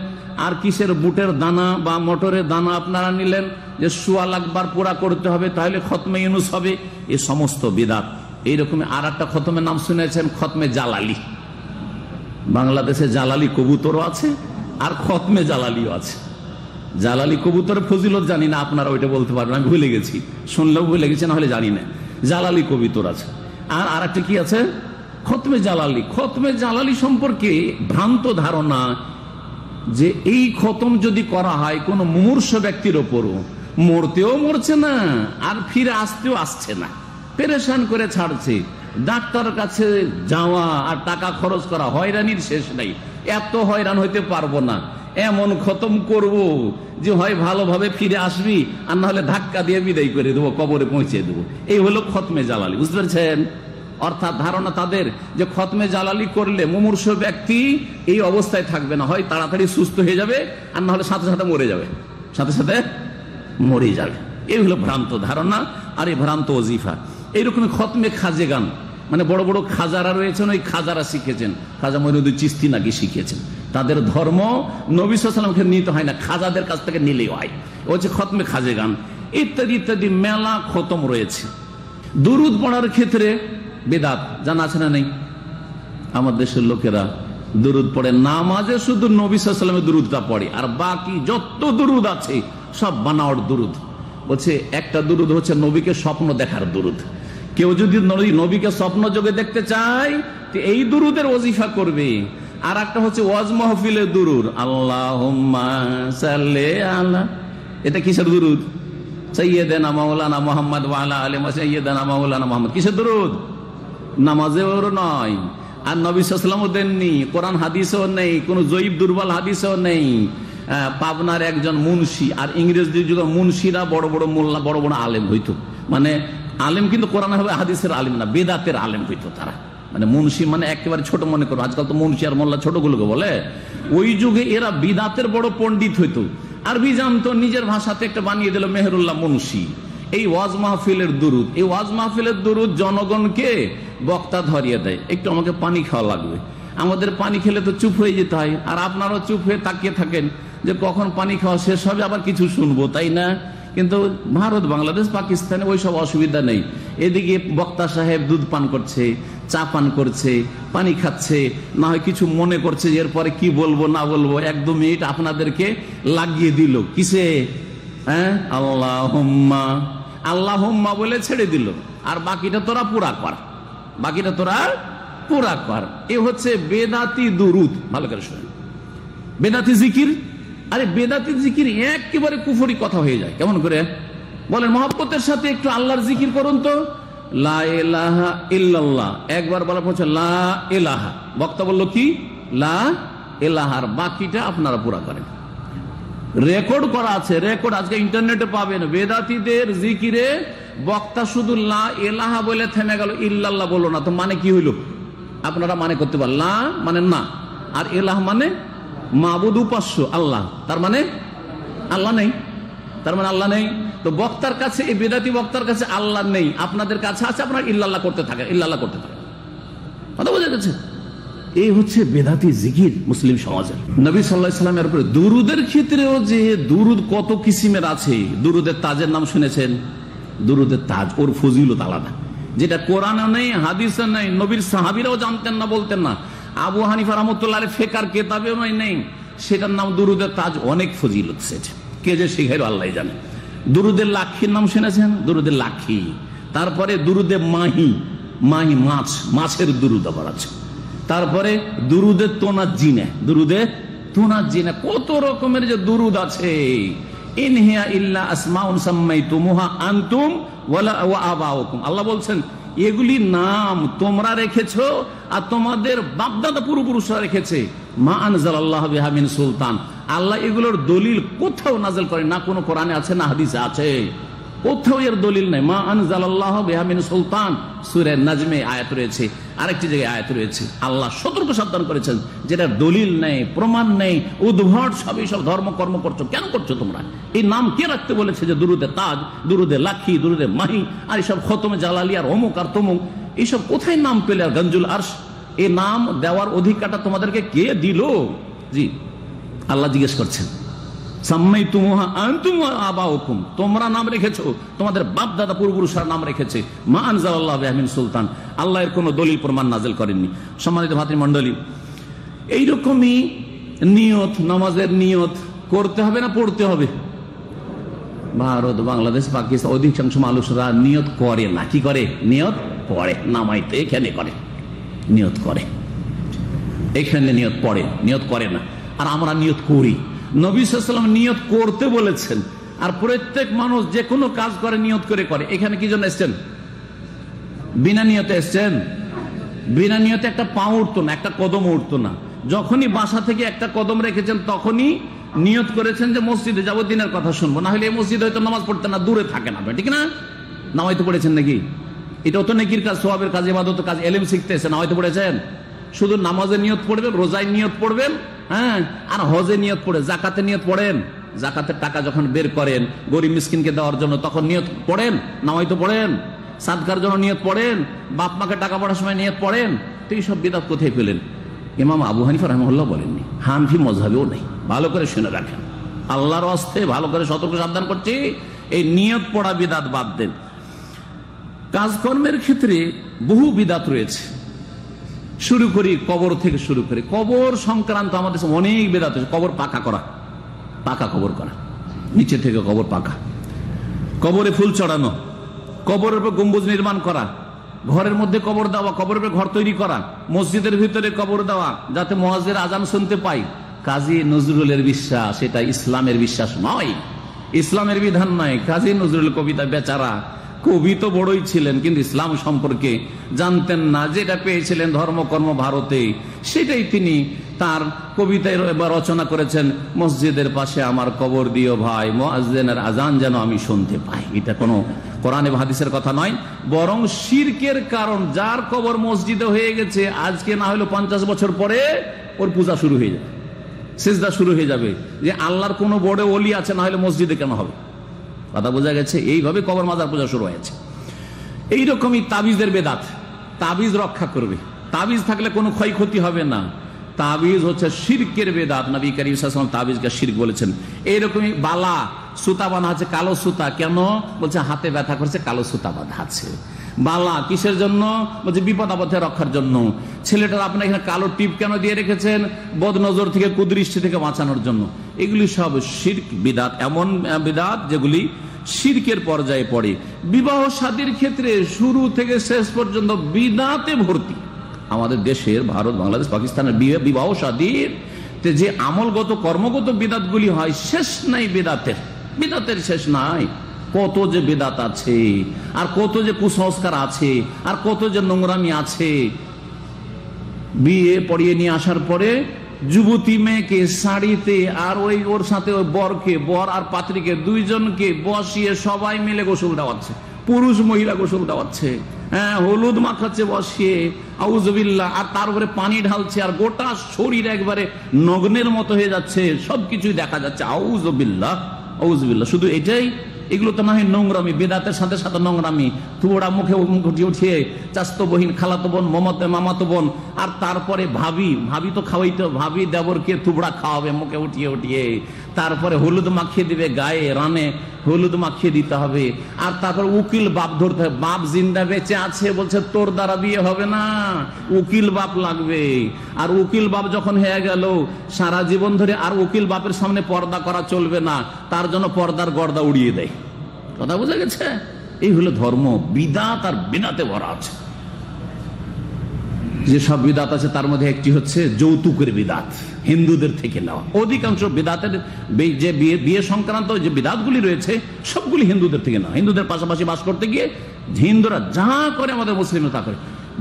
আর কিসের বুটের দানা বা মটরের দানা আপনারা নিলেন যে সুয়াল আকবার পুরা করতে হবে, তাহলে খতমে ইউনূস হবে। এই সমস্ত বিদআত। এইরকম আর একটা খতমের নাম শুনেছেন? খতমে জালালি। বাংলাদেশে জালালি কবুতরও আছে আর খতমে জালালিও আছে। জালালি কবুতরের ফজিলত জানি না, আপনারা ওইটা বলতে পারবেন, আমি ভুলে গেছি, শুনলেও ভুলে গেছি, না হলে জানি না। জালালি কবুতর আছে। আর একটা কি আছে? খতমে জালালি। খতমে জালালি সম্পর্কে ভ্রান্ত ধারণা যে এই খতম যদি করা হয় কোন মুমূর্ষ ব্যক্তির ওপরও, মরতেও মরছে না আর ফিরে আসতেও আসছে না, পেরেশান করে ছাড়ছে, ডাক্তার কাছে যাওয়া আর টাকা খরচ করা, হয়রানির শেষ নাই, এত হয়রান হইতে পারবো না, এমন খতম করব যে হয় ভালোভাবে ফিরে আসবি আর না হলে ধাক্কা দিয়ে বিদায় করে দেবো, কবরে পৌঁছে দেবো। এই হলো খতমে জালালি। বুঝতে পারছেন? অর্থাৎ ধারণা তাদের যে খতমে জালালি করলে মুমূর্ষ ব্যক্তি এই অবস্থায় থাকবে না, হয় তাড়াতাড়ি সুস্থ হয়ে যাবে আর না হলে সাথে সাথে মরে যাবে, সাথে সাথে মরে যাবে। এই হলো ভ্রান্ত ধারণা আর এই ভ্রান্ত ওজিফা। এইরকম খতমে খাজেগান, মানে বড় বড় খাজারা রয়েছেন, ওই খাজারা শিখেছেন, খাজা মঈনুদ্দিন চিশতি নাকি শিখেছেন। তাদের ধর্ম নবী সাল্লাল্লাহু আলাইহি ওয়াসাল্লামকে নিতে হয় না, খাজাদের কাছ থেকে নিলেই হয়। ও হচ্ছে খতমে খাজেগান। ইত্যাদি ইত্যাদি মেলা খতম রয়েছে। দুরুদ পড়ার ক্ষেত্রে বিদআত জানা আছে না নেই? আমার দেশের লোকেরা দুরুদ পড়ে, নামাজে শুধু নবী সাল্লাল্লাহু আলাইহি ওয়াসাল্লামের দুরুদটা পড়ে, আর বাকি যত দুরুদ আছে সব বানাওয়ার দুরুদ। বলছে একটা দুরুদ হচ্ছে নবীকে স্বপ্ন দেখার দুরুদ। কেউ যদি নবীকে স্বপ্ন যোগে দেখতে চায় তো এই দুরুদের ওজিফা করবে। আর একটা হচ্ছে ওয়াজ মাহফিলের দুরুদ, আল্লাহুম্মা সাল্লি আলা, এটা কিসের দুরুদ? সাইয়্যিদানা মাওলানা মুহাম্মদ ওয়া আলা আলি সাইয়্যিদানা মাওলানা মুহাম্মদ। কিসের দুরুদ? নামাজেও নয়, আর নবী সাল্লাল্লাহু আলাইহি ওয়াসাল্লামও দেননি, কোরআন হাদিসও নেই, কোন জয়ীব দুর্বল হাদিসও নেই। পাবনার একজন মুন্সি, আর ইংরেজদের যুগে মুন্সিরা বড় বড় মোল্লা, বড় বড় আলেম হইতো, মানে আলেম কিন্তু কোরআন হবে হাদিসের আলেম না, বেদাতের আলেম হইতো তারা। মানে মুন্সি মানে একেবারে ছোট মনে করো, আজকাল তো মুন্সি আর মোল্লা ছোটগুলোকে বলে। ওই যুগে এরা বিদাতের বড় পণ্ডিত হইতো, আরবি জানতো, নিজের ভাষাতে একটা বানিয়ে দিল মেহেরুল্লাহ মুন্সি। এই ওয়াজ মাহফিলের দুরুদ, এই ওয়াজ মাহফিলের দুরুদ জনগণকে বক্তা ধরিয়ে দেয়, একটু আমাকে পানি খাওয়া লাগবে। আমাদের পানি খেলে তো চুপ হয়ে যেতে হয়, আর আপনারাও চুপ হয়ে তাকিয়ে থাকেন যে কখন পানি খাওয়া শেষ হবে, আবার কিছু শুনবো, তাই না? কিন্তু ভারত, বাংলাদেশ, পাকিস্তানে ওই সব অসুবিধা নেই। এদিকে বক্তা সাহেব দুধ পান করছে, চা পান করছে, পানি খাচ্ছে, না হয় কিছু মনে করছে যে এরপরে কি বলবো না বলবো, 1-2 মিনিট আপনাদেরকে লাগিয়ে দিল কিসে? হ্যাঁ, আল্লাহুম্মা, আল্লাহুম্মা বলে ছেড়ে দিল, আর বাকিটা তোরা পুরা কর, বাকিটা তোরা পুরা কর। এ হচ্ছে বেদাতি দুরুদ। ভালো করে শুনেন, বেদাতি জিকির। আরে বেদাতি জিকির একেবারে কুফরি কথা হয়ে যায়। কেমন করে বলেন? মহব্বতের সাথে একটু আল্লাহর জিকির করুন তো। লা ইলাহা ইল্লাল্লাহ একবার বলা পড়ছে, লা ইলাহা, বক্তা বললো কি? লা ইলাহার বাকিটা আপনারা পুরা করেন। রেকর্ড করা আছে, রেকর্ড আজকে ইন্টারনেটে পাবেন। বেদাতীদের জিকিরে বক্তা শুধু লা ইলাহা বলে থেমে গেল, ইল্লাল্লাহ বললো না, তো মানে কি হইল? আপনারা মানে করতে পারেন, লা মানে না, আর ইলাহ মানে মাবুদ, উপাস্য আল্লাহ, তার মানে আল্লাহ নেই, তার মানে আল্লাহ নেই। তো বক্তার কাছে, এই বেদাতি বক্তার কাছে আল্লাহ নেই, আপনাদের কাছে আছে, আপনারা ইল্লাল্লাহ করতে থাকেন, ইল্লাল্লাহ করতে থাকেন। কথা বোঝা গেছে? এই হচ্ছে বেদাতি জিকির মুসলিম সমাজের। নবী সাল্লাল্লাহু আলাইহি ওয়াসাল্লামের উপরে দুরুদের ক্ষেত্রেও যে দুরুদ কত কিসিমের আছে। দুরুদের তাজের নাম শুনেছেন? দুরুদের তাজ, ওর ফজিলত আলাদা, যেটা কোরআনে নেই, হাদিসে নেই, নবীর সাহাবীরাও জানতেন না, বলতেন না, আবু হানিফা রাহমাতুল্লাহ আলাইহি ফিকর কিতাবেও নেই, সেটার নাম দুরুদের তাজ। অনেক ফজিলত সেটা, কে যে শিখাইলো আল্লাহ জানে। দুরুদের লাখির নাম শুনেছেন? দুরুদের লাখি। তারপরে দুরুদে মাহি, মাহি মাছ, মাছের দুরুদ আবার আছে। তারপরে দুরুদে তোনাজ্জিনে, দুরুদে তোনাজ্জিনে, কত রকমের যে দুরুদ আছে। ইন হিয়া ইল্লা আসমাউন সাম্মাইতুমুহা আনতুম ওয়ালা ওয়া আবাউকুম, আল্লাহ বলছেন এগুলি নাম তোমরা রেখেছো আর তোমাদের বাপদাদা পূর্বপুরুষরা রেখেছে। মা আনজালাল্লাহু বিহা মিন সুলতান, আল্লাহ এগুলোর দলিল কোথাও নাযিল করেন না, কোনো কোরআনে আছে না হাদিসে আছে। কোথাও এর দলিল নাই। মা আনজালাল্লাহু বিহা মিন সুলতান, সূরা নাজমে আয়াত রয়েছে, আরেকটি জায়গায় আয়াত রয়েছে। আল্লাহ সতর্ক সাবধান করেছেন যেটা দলিল নেই, প্রমাণ নেই, উদ্ভট সবই সব ধর্ম কর্ম করছো। কেন করছো তোমরা? এই নাম কে রাখতে বলেছে যে দুরুদে তাজ, দুরুদে লাখি, দুরুদে মাহি, আর এইসব খতমে জালালি আর অমুক আর তমুক, এইসব কোথায় নাম পেলে? আর গঞ্জুল আরশ, এই নাম দেওয়ার অধিকারটা তোমাদেরকে কে দিল? জি, আল্লাহ জিজ্ঞেস করছেন। তোমরা নাম রেখেছো, তোমাদের বাপ দাদা পূর্বপুরুষরা নাম রেখেছে। মা আনজালাল্লাহু বিহা মিন সুলতান, আল্লাহ এর কোনো দলিল প্রমাণ নাযিল করেননি। সম্মানিত ভাতৃমণ্ডলী, এইরকমই নিয়ত, নামাজের নিয়ত করতে হবে না পড়তে হবে? ভারত, বাংলাদেশ, পাকিস্তান অধিকাংশ মানুষরা নিয়ত করে না। কি করে? নিয়ত পড়ে। নামাইতে এখানে করে, নিয়ত করে, এখানে নিয়ত পড়ে, নিয়ত করে না। আর আমরা নিয়ত করি। নবী সাল্লাল্লাহু আলাইহি ওয়াসাল্লাম নিয়ত করতে বলেছেন, আর প্রত্যেক মানুষ যে কোনো কাজ করে নিয়ত করে করে। এখানে কি জন্য এসছেন? বিনা নিয়তে এসছেন? বিনা নিয়তে একটা পা উঠতো না, একটা কদম উঠতো না। যখনই বাসা থেকে একটা কদম রেখেছেন তখনই নিয়ত করেছেন যে মসজিদে যাবো, দিনের কথা শুনবো, না হলে এই মসজিদে হয়তো নামাজ পড়তে না, দূরে থাকে না, ঠিক না? নামাইতে পড়েছেন নাকি? এটাও তো নেকির কাজ, সওয়াবের কাজ, ইবাদতের কাজ, ইলম শিখতে এসে নামাইতে পড়েছেন। শুধু নামাজের নিয়ত পড়বেন, রোজায় নিয়ত পড়বেন, হ্যাঁ, আর হজে নিয়ত পড়ে, জাকাতে নিয়ত পড়েন। জাকাতের টাকা যখন বের করেন গরিব মিসকিনকে দেওয়ার জন্য, তখন নিয়ত পড়েন, নামাইতে পড়েন। সাদকার জন্য নিয়ত পড়েন, বাপ মাকে টাকা পড়ার সময় নিয়ত পড়েন। তো এইসব বিদআত কোথায় পেলেন? ইমাম আবু হানিফা রাহিমাহুল্লাহ বলেননি, হানফি মযহাবেও নেই। ভালো করে শুনে রাখেন, আল্লাহর ওয়াস্তে ভালো করে সতর্ক সাবধান করছি, এই নিয়ত পড়া বিদআত বাদ দেন। কাজকর্মের ক্ষেত্রে বহু বিদআত রয়েছে। শুরু করি কবর থেকে শুরু করি। কবর সংক্রান্ত আমাদের অনেক বিদআত আছে। কবর পাকা করা, পাকা কবর করা, নিচে থেকে কবর পাকা, কবরে ফুল চড়ানো, কবরের উপর গম্বুজ নির্মাণ করা, ঘরের মধ্যে কবর দেওয়া, কবরের উপর ঘর তৈরি করা, মসজিদের ভিতরে কবর দেওয়া যাতে মুয়াজ্জিন আজান শুনতে পাই। কাজী নজরুলের বিশ্বাস, এটা ইসলামের বিশ্বাস নয়, ইসলামের বিধান নয়। কাজী নজরুল কবিতা, বেচারা কবি তো বড়ই ছিলেন, কিন্তু ইসলাম সম্পর্কে জানতেন না। যেটা পেয়েছিলেন ধর্মকর্ম ভারতে, সেটাই তিনি তার কবিতায় রচনা করেছেন। মসজিদের পাশে আমার কবর দিও ভাই, মুয়াজ্জিনের আজান যেন আমি শুনতে পাই। এটা কোনো কোরআনে হাদিসের কথা নয়, বরং শিরকের কারণ। যার কবর মসজিদে হয়ে গেছে, আজকে না হলো 50 বছর পরে ওর পূজা শুরু হয়ে যাবে, সিজদা শুরু হয়ে যাবে যে আল্লাহর কোনো বড় ওলি আছে, না হলে মসজিদে কেন হবে? কথা বোঝা গেছে? এইভাবে কবর মাজার পূজা শুরু হয়েছে। এইরকমই তাবিজের বেদাত, তাবিজ রক্ষা করবে। তাবিজ থাকলে কোনো ক্ষয়ক্ষতি হবে না। তাবিজ হচ্ছে শিরকের বেদাত। নবী করিম সাল্লাল্লাহু আলাইহি ওয়াসাল্লাম তাবিজকে শিরক বলেছেন। এইরকমই বালা, সুতা বাঁধা আছে, কালো সুতা। কেন? বলছে হাতে ব্যথা করছে, কালো সুতা বাঁধা আছে। বালা কিসের জন্য? বলছে বিপদ আপদে রক্ষার জন্য। ছেলেটার আপনার এখানে কালো টিপ কেন দিয়ে রেখেছেন? বদনজর থেকে, কুদৃষ্টি থেকে বাঁচানোর জন্য। এগুলি সব শিরক বিদআত, এমন বিদআত যেগুলি শিরকের পর্যায়ে পড়ে। বিবাহ শাদীর ক্ষেত্রে শুরু থেকে শেষ পর্যন্ত বিদআতে ভর্তি। আমাদের দেশের, ভারত, বাংলাদেশ, পাকিস্তানের বিবাহ শাদীর যে আমলগত কর্মগত বিদআতগুলি হয়, শেষ নাই বিদআতের, বিদআতের শেষ নাই। কত যে বিদআত আছে, আর কত যে কুসংস্কার আছে, আর কত যে নোংরামি আছে। বিয়ে পড়িয়ে নিয়ে আসার পরে যুবতী মেয়েকে শাড়িতে আর ওর সাথে ওই বরকে, বর আর পাত্রীকে দুইজনকে বসিয়ে সবাই মিলে গোসল দেওয়াচ্ছে, পুরুষ মহিলা গোসল দেওয়াচ্ছে, হ্যাঁ, হলুদ মাখাচ্ছে বসিয়ে, আউযুবিল্লাহ, আর তার উপরে পানি ঢালছে, আর গোটা শরীর একবারে নগ্নের মতো হয়ে যাচ্ছে, সবকিছুই দেখা যাচ্ছে। আউযুবিল্লাহ, আউযুবিল্লাহ। শুধু এটাই? এগুলো তো না হয় নোংরামি, বেদাতের সাথে সাথে নোংরামি। তুবড়া মুখে উঠিয়ে চাস্তো বহিন, খালাতো বোন, মামাতো বোন, আর তারপরে ভাবি, ভাবি তো খাওয়াইতে, ভাবি দেবরকে তুবড়া খাওয়াবে মুখে উঠিয়ে উঠিয়ে, তারপরে হলুদ মাখিয়ে দিবে গায়ে, রানে হলুদ মাখিয়ে দিতে হবে, আর তারপর উকিল বাপ ধরতে হবে। বাপ জিন্দা বেঁচে আছে, বলছে তোর দ্বারা বিয়ে হবে না, উকিল বাপ লাগবে। আর উকিল বাপ যখন হয়ে গেল, সারা জীবন ধরে আর উকিল বাপের সামনে পর্দা করা চলবে না, তার জন্য পর্দার গর্দা উড়িয়ে দেয়। কথা বোঝা গেছে? এই হলো ধর্ম। বিদআত আর বিদআতে ভরা আছে। যে সব বিদআত আছে তার মধ্যে একটি হচ্ছে যৌতুকের বিদআত, হিন্দুদের থেকে নেওয়া। অধিকাংশ বিদআতের যে বিয়ে সংক্রান্ত যে বিদআতগুলি রয়েছে সবগুলি হিন্দুদের থেকে নেওয়া। হিন্দুদের পাশাপাশি বাস করতে গিয়ে হিন্দুরা যা করে আমাদের মুসলিমরা তা করে।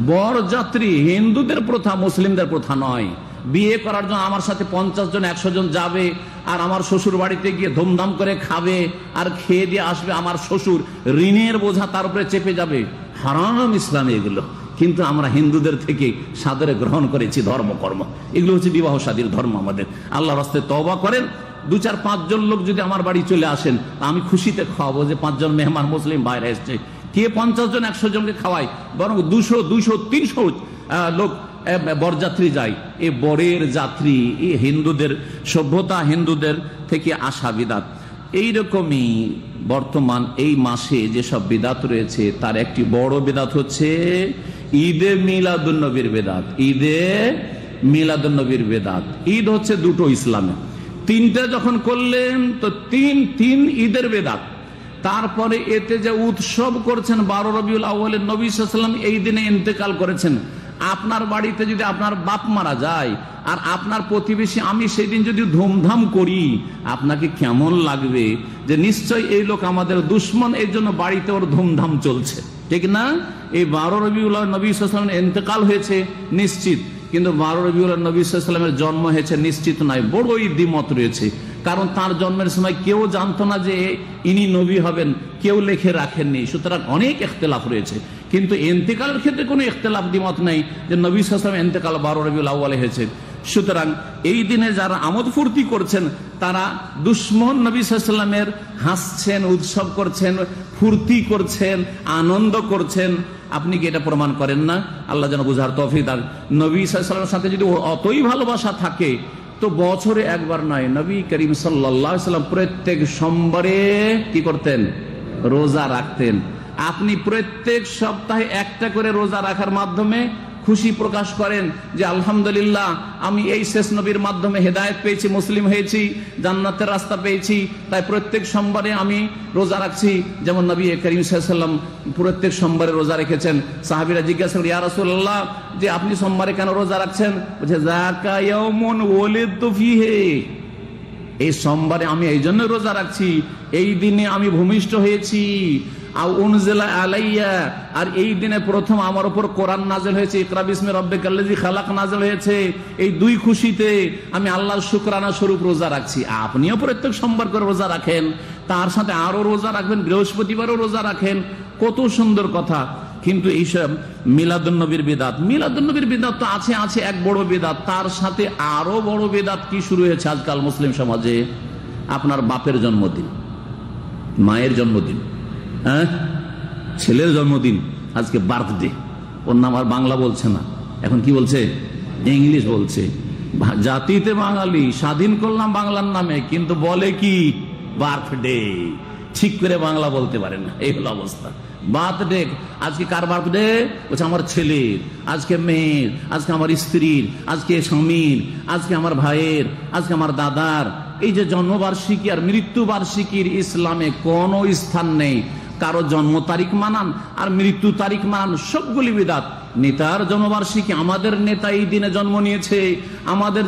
বরযাত্রী হিন্দুদের প্রথা, মুসলিমদের প্রথা নয়। বিয়ে করার জন্য আমার সাথে 50 জন 100 জন যাবে, আর আমার শ্বশুর বাড়িতে গিয়ে ধুমধাম করে খাবে আর খেয়ে দিয়ে আসবে। আমার শ্বশুর ঋণের বোঝা তার উপরে চেপে যাবে। হারাম ইসলামে এগুলো। কিন্তু আমরা হিন্দুদের থেকে সাদরে গ্রহণ করেছি ধর্মকর্ম। এগুলো হচ্ছে বিবাহ শাদীর ধর্ম আমাদের। আল্লাহর রাস্তায় তওবা করেন। 2-4-5 জন লোক যদি আমার বাড়ি চলে আসেন, আমি খুশিতে খাওয়াবো যে 5 জন মেহমান মুসলিম বাইরে এসছে। কে 50 জন 100 জনকে খাওয়ায়, বরং 200-300 লোক বরযাত্রী যায়। এ বরের যাত্রী হিন্দুদের সভ্যতা, হিন্দুদের থেকে আসা বিদাত। এইরকমই বর্তমান এই মাসে যেসব বিদাত রয়েছে তার একটি বড় বিদাত হচ্ছে ঈদে মিলাদুন্নবীর বেদাত। ঈদে মিলাদুন্নবীর বেদাত। ঈদ হচ্ছে দুটো ইসলামে, 3টা যখন করলেন তো তিন ঈদের বেদাত। তারপরে এতে যে উৎসব করছেন 12 রবিউল আউয়ালে নবী সাল্লাল্লাহু আলাইহি ওয়াসাল্লাম এই দিনে ইন্তেকাল করেছেন। আপনার বাড়িতে যদি আপনার বাপ মারা যায় আর আপনার প্রতিবেশী আমি সেই দিন যদি ধুমধাম করি, আপনাকে কেমন লাগবে যে নিশ্চয় এই লোক আমাদের দুশ্মন, এই জন্য বাড়িতে ওর ধুমধাম চলছে, ঠিক না? এই 12 রবিউল আউয়াল নবী সাল্লাল্লাহু আলাইহি ওয়াসাল্লামের ইন্তেকাল হয়েছে নিশ্চিত, কিন্তু 12 রবিউল আউয়াল নবী সাল্লাল্লাহু আলাইহি ওয়াসাল্লামের জন্ম হয়েছে নিশ্চিত নয়। বড়ই দ্বিমত রয়েছে। কারণ তার জন্মের সময় কেউ জানতো না যে ইনি নবী হবেন, কেউ লিখে রাখেননি। সুতরাং অনেক ইখতিলাফ রয়েছে। কিন্তু ইন্তেকালের ক্ষেত্রে কোনো ইখতিলাফ দ্বিমত নেই যে নবী সাল্লাল্লাহু আলাইহি ওয়াসাল্লামের ইন্তেকাল 12 রবিউল আউয়ালে হয়েছে। সুতরাং এই দিনে যারা আমোদ ফুর্তি করছেন তারা দুশ্মন নবী সাল্লাল্লাহু আলাইহি ওয়াসাল্লামের হাসছেন, উৎসব করছেন, ফুর্তি করছেন, আনন্দ করছেন। আপনি কি এটা প্রমাণ করেন না? আল্লাহ যেন বুঝার তৌফিক দান। নবী সাল্লাল্লাহু আলাইহি ওয়াসাল্লামের সাথে যদি অতই ভালোবাসা থাকে তো বছরে একবার নয়, নবী করিম সাল্লাল্লাহু আলাইহি ওয়াসাল্লাম প্রত্যেক সোমবারে কি করতেন? রোজা রাখতেন। আপনি প্রত্যেক সপ্তাহে একটা করে রোজা রাখার মাধ্যমে খুশি প্রকাশ করেন যে আলহামদুলিল্লাহ আমি এই শেষ নবীর মাধ্যমে হেদায়েত পেয়েছি, মুসলিম হয়েছি, জান্নাতের রাস্তা পেয়েছি, তাই প্রত্যেক সোমবারে আমি রোজা রাখছি। যেমন নবী করিম সাল্লাল্লাহু আলাইহি ওয়াসাল্লাম প্রত্যেক সোমবারে রোজা রেখেছেন। সাহাবীরা জিজ্ঞাসা করেন, ইয়া রাসূলুল্লাহ, যে আপনি সোমবারে কেন রোজা রাখছেন? বলছে যাকা ইয়াউমুন ওয়ালিদতু ফীহি, এই সোমবারে আমি এই জন্য রোজা রাখছি, এই দিনে আমি ভূমিষ্ঠ হয়েছি। আর এই দিনে প্রথম আমার উপর কোরআন নাযিল হয়েছে, ইকরা বিসমি রাব্বিকাল্লাযী খালাক নাযিল হয়েছে। এই দুই খুশিতে আমি আল্লাহর শুকরানা স্বরূপ রোজা রাখছি। আপনিও প্রত্যেক সোমবার করে রোজা রাখেন, তার সাথে আরো রোজা রাখবেন, বৃহস্পতিবারও রোজা রাখেন, কত সুন্দর কথা। কিন্তু এইসব মিলাদুন্নবীর বিদাত, মিলাদুন্নবীর বিদাত তো আছে এক বড় বিদাত, তার সাথে আরো বড় বিদাত কি শুরু হয়েছে আজকাল মুসলিম সমাজে? আপনার বাপের জন্মদিন, মায়ের জন্মদিন, ছেলের জন্মদিন, আজকে বার্থডে। ওর নাম আর বাংলা বলছে না, এখন কি বলছে? ইংলিশ বলছে। জাতিতে বাঙালি, স্বাধীন করলাম বাংলার নামে, কিন্তু বলে কি? বার্থডে। ঠিক করে বাংলা বলতে পারে না, এই হলো অবস্থা। বার্থডে, আজকে কার বার্থডে? বলছে আমার ছেলের, আজকে মেয়ের, আজকে আমার স্ত্রীর, আজকে স্বামীর, আজকে আমার ভাইয়ের, আজকে আমার দাদার। এই যে জন্মবার্ষিকী আর মৃত্যু বার্ষিকীর ইসলামে কোনো স্থান নেই। কারো জন্ম তারিখ মানান আর মৃত্যু তারিখ মানান, সবগুলি বিদাত। নেতার জন্মবার্ষিকী, আমাদের নেতা এই দিনে জন্ম নিয়েছে, আমাদের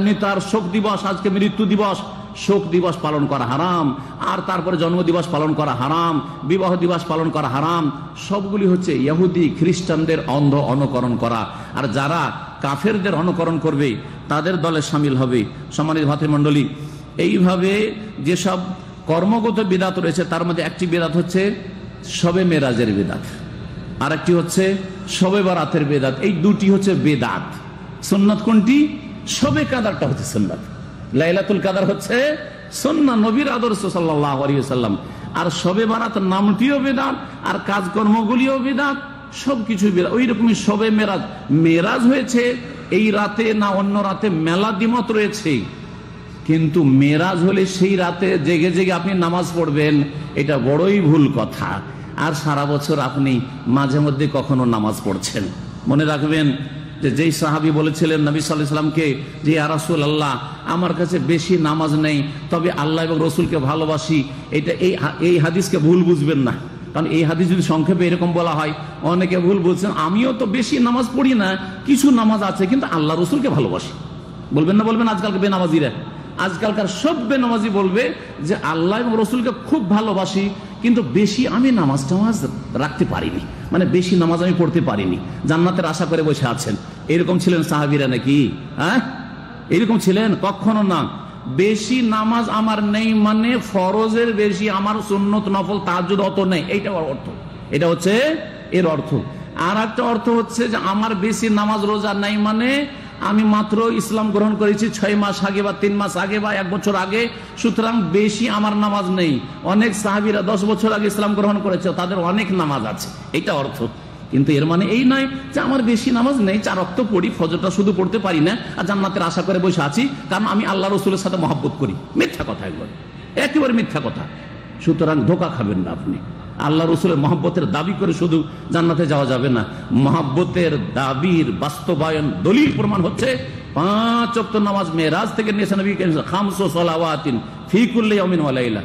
নেতার শোক দিবস, আজকে মৃত্যু দিবস, শোক দিবস পালন করা হারাম। আর তারপরে জন্ম দিবস পালন করা হারাম, বিবাহ দিবস পালন করা হারাম। সবগুলি হচ্ছে ইহুদি খ্রিস্টানদের অন্ধ অনুকরণ করা। আর যারা কাফেরদের অনুকরণ করবে তাদের দলে সামিল হবে। সম্মানিত ভাতৃমণ্ডলী, এইভাবে যেসব কর্মগত বিদাত রয়েছে তার মধ্যে একটি বিদাত হচ্ছে শবে মেরাজের বিদাত, আর একটি হচ্ছে শবে বরাতের বিদাত। এই দুটি হচ্ছে বিদাত। সুন্নাত কোনটি? শবে কাদারটা হচ্ছে সুন্নাত, লাইলাতুল কাদার হচ্ছে সুন্নাহ, নবীর আদর্শ সাল্লাল্লাহু আলাইহি ওয়াসাল্লাম। আর শবে বরাত নামটিও বিদাত, আর কাজকর্মগুলিও বিদাত, সবকিছু বিদাত। ওই রকমই শবে মেরাজ, মেরাজ হয়েছে এই রাতে না অন্য রাতে, মেলা দ্বিমত রয়েছে। কিন্তু মেরাজ হলে সেই রাতে জেগে জেগে আপনি নামাজ পড়বেন, এটা বড়ই ভুল কথা। আর সারা বছর আপনি মাঝে মধ্যে কখনো নামাজ পড়ছেন। মনে রাখবেন যে যেই সাহাবী বলেছিলেন নবী সাল্লাল্লাহু আলাইহি ওয়াসাল্লামকে যে ইয়া রাসূলুল্লাহ, আমার কাছে বেশি নামাজ নেই, তবে আল্লাহ এবং রসুলকে ভালোবাসি, এটা এই হাদিসকে ভুল বুঝবেন না। কারণ এই হাদিস যদি সংক্ষেপে এরকম বলা হয়, অনেকে ভুল বলছেন, আমিও তো বেশি নামাজ পড়ি না, কিছু নামাজ আছে, কিন্তু আল্লাহ রসুলকে ভালোবাসি। বলবেন না? বলবেন আজকালকে বেনামাজিরা, আজকালকার সব বেনামাজি বলবে যে আল্লাহ এবং রসুলকে খুব ভালোবাসি, কিন্তু বেশি আমি নামাজ টামাজ রাখতে পারিনি, মানে বেশি নামাজ আমি পড়তে পারিনি, জান্নাতের আশা করে বসে আছেন। এরকম ছিলেন সাহাবীরা নাকি? হ্যাঁ, এরকম ছিলেন? কখনো না। বেশি নামাজ আমার নেই মানে ফরজের বেশি আমার সুন্নত নফল তাহাজ্জুদ অত নেই, এইটা অর্থ। এটা হচ্ছে এর অর্থ। আর একটা অর্থ হচ্ছে যে আমার বেশি নামাজ রোজা নাই মানে আমি মাত্র ইসলাম গ্রহণ করেছি 6 মাস আগে বা 3 মাস আগে বা 1 বছর আগে, সুতরাং বেশি আমার নামাজ নেই। অনেক সাহাবীরা 10 বছর আগে ইসলাম গ্রহণ করেছে, তাদের অনেক নামাজ আছে, এটা অর্থ। কিন্তু এর মানে এই নয় যে আমার বেশি নামাজ নেই, 4 ওয়াক্ত পড়ি, ফজরটা শুধু পড়তে পারি না আর জান্নাতের আশা করে বসে আছি কারণ আমি আল্লাহ রসুলের সাথে মহব্বত করি। মিথ্যা কথা, একেবারে মিথ্যা কথা। সুতরাং ধোঁকা খাবেন না আপনি। আল্লাহ রসুলের মহব্বতের দাবি করে শুধু জান্নাতে যাওয়া যাবে না। মহব্বতের দাবির বাস্তবায়ন দলিল প্রমাণ হচ্ছে 5 ওয়াক্ত নামাজ মেরাজ থেকে নিয়েছেন নবী খামসু সালাওয়াতিন ফি কুল্লি ইয়াউমিন ওয়া লাইলা,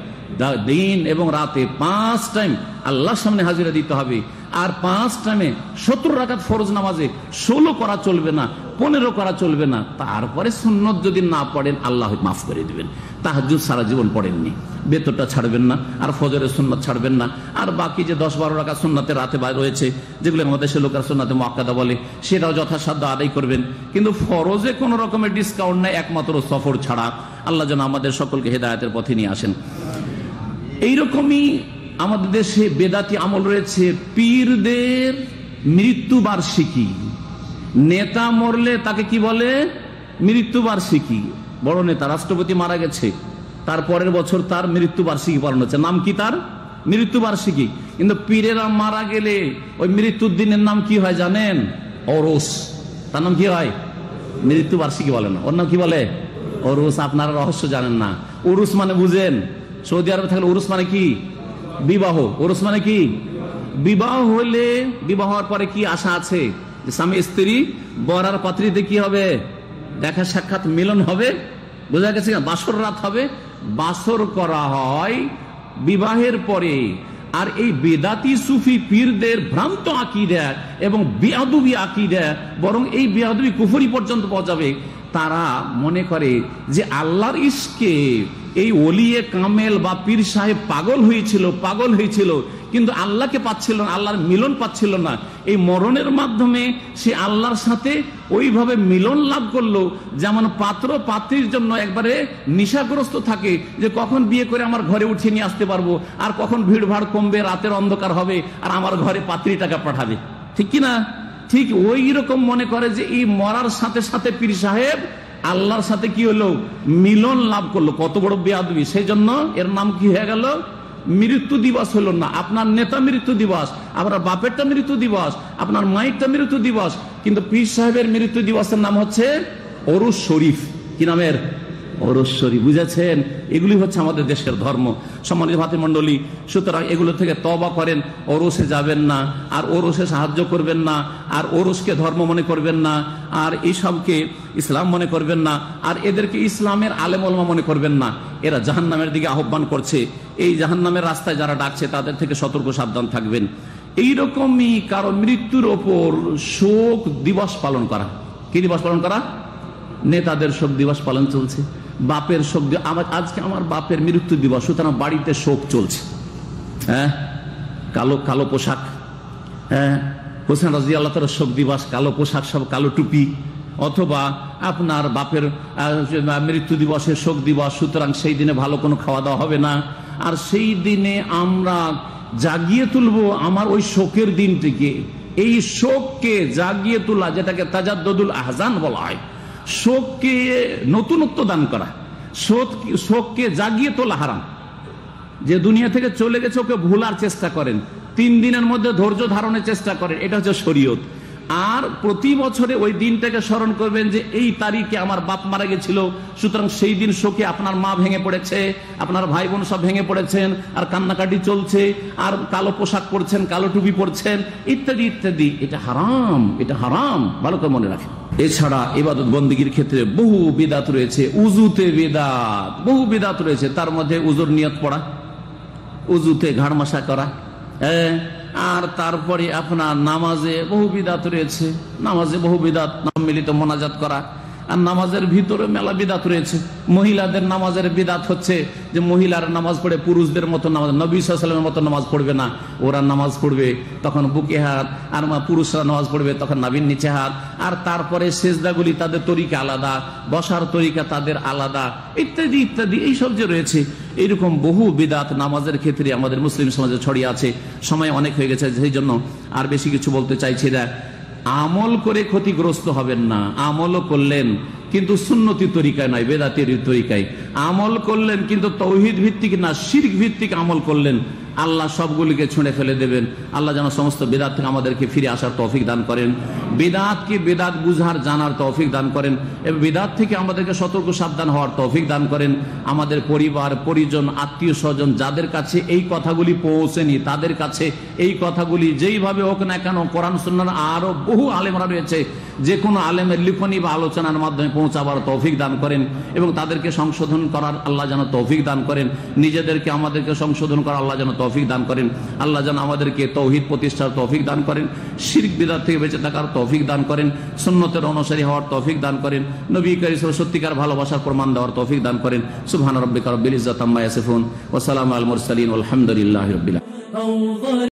দিন এবং রাতে 5 টাইম আল্লাহর সামনে হাজিরা দিতে হবে। আর 5 টাইমে 70 রাকাত ফরজ নামাজে 16 করা চলবে না, 15 করা চলবে না। তারপরে সুন্নত যদি না পড়েন আল্লাহ মাফ করে দিবেন। তাহাজ্জুদ সারা জীবন পড়েননি, বেতরটা ছাড়বেন না, আর ফজরের সুন্নত ছাড়বেন না, আর বাকি যে 10-12 রাকাত সুন্নাতে রাতে রয়েছে যেগুলো আমাদের দেশের লোকের সুন্নাতে মুআক্কাদা বলে, সেটাও যথাসাধ্য আদায় করবেন। কিন্তু ফরজে কোনো রকমের ডিসকাউন্ট নাই, একমাত্র সফর ছাড়া। আল্লাহ যেন আমাদের সকলকে হেদায়েতের পথে নিয়ে আসেন। এইরকমই আমাদের দেশে বেদাতি আমল রয়েছে। পীরদের মৃত্যু বার্ষিকী, নেতা মরলে তাকে কি বলে? মৃত্যু বার্ষিকী। বড় নেতা রাষ্ট্রপতি মারা গেছে, তারপরের বছর তার মৃত্যু বার্ষিকী পালন হচ্ছে, নাম কি? তার মৃত্যু বার্ষিকী। কিন্তু পীরেরা মারা গেলে ওই মৃত্যুর দিনের নাম কি হয় জানেন? ওরস। তার নাম কি হয়? মৃত্যু বার্ষিকী বলে না, ওর নাম কি বলে? ওরস। আপনারা রহস্য জানেন না। উরুস মানে বুঝেন? সৌদি আরবে থাকলে উরুস মানে কি? বিবাহ। উরুস মানে কি? বিবাহ হলে বিবাহ হওয়ার পরে কি আশা আছে? যে স্বামী স্ত্রী বর আর পাত্রীতে কি হবে? দেখা সাক্ষাৎ মিলন হবে, বোঝা গেছে? বাসর রাত হবে, বাসর করা হয় বিবাহের পরে। আর এই বেদাতি সুফি পীরদের ভ্রান্ত আকীদা এবং বেয়াদবি আকীদা, বরং এই বেয়াদবি কুফরি পর্যন্ত পৌঁছাবে। তারা মনে করে যে আল্লাহর ইশকে এই ওলিয়ে কামেল বা পীর সাহেব পাগল হয়েছিল কিন্তু আল্লাহকে পাচ্ছিল না, আল্লাহর মিলন পাচ্ছিল না। এই মরণের মাধ্যমে সে আল্লাহর সাথে ওইভাবে মিলন লাভ করলো যেমন পাত্র পাত্রীর জন্য একবারে নিশাগ্রস্ত থাকে যে কখন বিয়ে করে আমার ঘরে উঠিয়ে নিয়ে আসতে পারবো, আর কখন ভিড় ভাড় কমবে, রাতের অন্ধকার হবে আর আমার ঘরে পাত্রী টাকা পাঠাবে, ঠিক কিনা? ঠিক ওই রকম মনে করে যে এই মরার সাথে সাথে পীর সাহেব আল্লাহর সাথে কি হলো? মিলন লাভ করলো। কত বড় বেয়াদবি! সেই জন্য এর নাম কি হয়ে গেল? মৃত্যু দিবস হলো না। আপনার নেতা মৃত্যু দিবস, আপনার বাপেরটা মৃত্যু দিবস, আপনার মায়েরটা মৃত্যু দিবস, কিন্তু পীর সাহেবের মৃত্যু দিবসের নাম হচ্ছে ওরস শরীফ। কি নামের? ওরস শরীফ। বুঝেছেন? এগুলি হচ্ছে আমাদের দেশের ধর্ম। সম্মানিত ভাতৃমণ্ডলী, সুতরাং এগুলো থেকে তওবা করেন। ওরসে যাবেন না, আর ওরসে সাহায্য করবেন না, আর ওরসকে ধর্ম মনে করবেন না, আর এইসবকে ইসলাম মনে করবেন না, আর এদেরকে ইসলামের আলেম ওলামা মনে করবেন না। এরা জাহান্নামের দিকে আহ্বান করছে। এই জাহান্নামের রাস্তায় যারা ডাকছে তাদের থেকে সতর্ক সাবধান থাকবেন। এইরকমই কারো মৃত্যুর ওপর শোক দিবস পালন করা। কি দিবস পালন করা? নেতাদের শোক দিবস পালন চলছে, বাপের শোক। আজকে আমার বাপের মৃত্যু দিবস, সুতরাং বাড়িতে শোক চলছে। হ্যাঁ, কালো কালো পোশাক। হ্যাঁ, হোসেন রাদিয়াল্লাহু তাআলার শোক দিবস, কালো পোশাক, সব কালো টুপি। অথবা আপনার বাপের মৃত্যু দিবসের শোক দিবস, সুতরাং সেই দিনে ভালো কোনো খাওয়া দাওয়া হবে না। আর সেই দিনে আমরা জাগিয়ে তুলবো আমার ওই শোকের দিনটিকে। এই শোককে জাগিয়ে তোলা, যেটাকে তাজাদ্দুদুল আহজান বলা হয়, শোককে নতুনত্ব দান করা, শোককে জাগিয়ে তোলা হারাম। যে দুনিয়া থেকে চলে গেছে ওকে ভুলার চেষ্টা করেন, 3 দিনের মধ্যে ধৈর্য ধারণের চেষ্টা করেন, এটা হচ্ছে শরীয়ত। আর প্রতি বছরে ওই দিনটাকে স্মরণ করবেন যে এই তারিখে আমার বাপ মারা গেছিল, সুতরাং সেই দিন শোকে আপনার মা ভেঙে পড়েছে, আপনার ভাই বোন সব ভেঙে পড়েছেন, আর কান্নাকাটি চলছে, আর কালো পোশাক পরছেন, কালো টুপি পরছেন, ইত্যাদি ইত্যাদি। এটা হারাম, এটা হারাম, ভালো করে মনে রাখেন। এছাড়া ইবাদত বন্দেগীর ক্ষেত্রে বহু বিদাত রয়েছে। উজুতে বিদাত, বহু বিদাত রয়েছে। তার মধ্যে উজুর নিয়ত পড়া, উজুতে ঘাড় মাসা করা, আর তারপরে আপনার নামাজে বহু বিদাত রয়েছে। নামাজে বহু বিদাত, মিলিত মোনাজাত করা, আর নামাজের ভিতরে মেলা বিদাত রয়েছে। মহিলাদের নামাজের বিদাত হচ্ছে যে মহিলার নামাজ পড়ে পুরুষদের মতো নামাজ, নবী সাল্লাল্লাহু আলাইহি ওয়াসাল্লামের মতো নামাজ পড়বে না, ওরা নামাজ পড়বে তখন বুকে হাত, আর পুরুষরা নামাজ পড়বে তখন নাভির নিচে হাত, আর তারপরে সেজদাগুলি তাদের তরিকা আলাদা, বসার তরিকা তাদের আলাদা, ইত্যাদি ইত্যাদি এইসব যে রয়েছে, এইরকম বহু বিদাত নামাজের ক্ষেত্রে আমাদের মুসলিম সমাজে ছড়িয়ে আছে। সময় অনেক হয়ে গেছে, সেই জন্য আর বেশি কিছু বলতে চাইছি না। আমল করে ক্ষতিগ্রস্ত হবেন না। আমলও করলেন কিন্তু সুন্নতি তরিকায় নয়, বেদাতের তরিকায় আমল করলেন, কিন্তু তৌহিদ ভিত্তিক না, শিরক ভিত্তিক আমল করলেন, আল্লাহ সবগুলিকে ছুঁড়ে ফেলে দেবেন। আল্লাহ যেন সমস্ত বেদাত থেকে আমাদেরকে ফিরে আসার তৌফিক দান করেন, বেদাতকে বেদাত বুঝার জানার তৌফিক দান করেন, এবং বেদাত থেকে আমাদেরকে সতর্ক সাবধান হওয়ার তৌফিক দান করেন। আমাদের পরিবার পরিজন আত্মীয় স্বজন যাদের কাছে এই কথাগুলি পৌঁছেনি, তাদের কাছে এই কথাগুলি যেইভাবে হোক না কেন, কোরআন সুন্নাহর আরো বহু আলেমরা রয়েছে, যে কোনো আলেমের লিখনি বা আলোচনার মাধ্যমে পৌঁছাবার তৌফিক দান করেন, এবং তাদেরকে সংশোধন করার আল্লাহ যেন তৌফিক দান করেন, নিজেদেরকে আমাদেরকে সংশোধন করার আল্লাহ যেন তৌফিক দান করেন। আল্লাহ যেন আমাদেরকে তৌহিদ প্রতিষ্ঠার তৌফিক দান করেন, শিরক বিদআত থেকে বেঁচে থাকার তৌফিক দান করেন, সুন্নতের অনুসারী হওয়ার তৌফিক দান করেন, নবী করিম সাল্লাল্লাহু আলাইহি ওয়াসাল্লাম সত্যিকার ভালোবাসার প্রমাণ দেওয়ার তৌফিক দান করেন। সুবহান রাব্বিকা রাব্বিল ইজ্জাতি আম্মা ইয়াসিফুন ওয়া সালামুন আলাল মুরসালিন ওয়ালহামদুলিল্লাহি রাব্বিল আলামিন।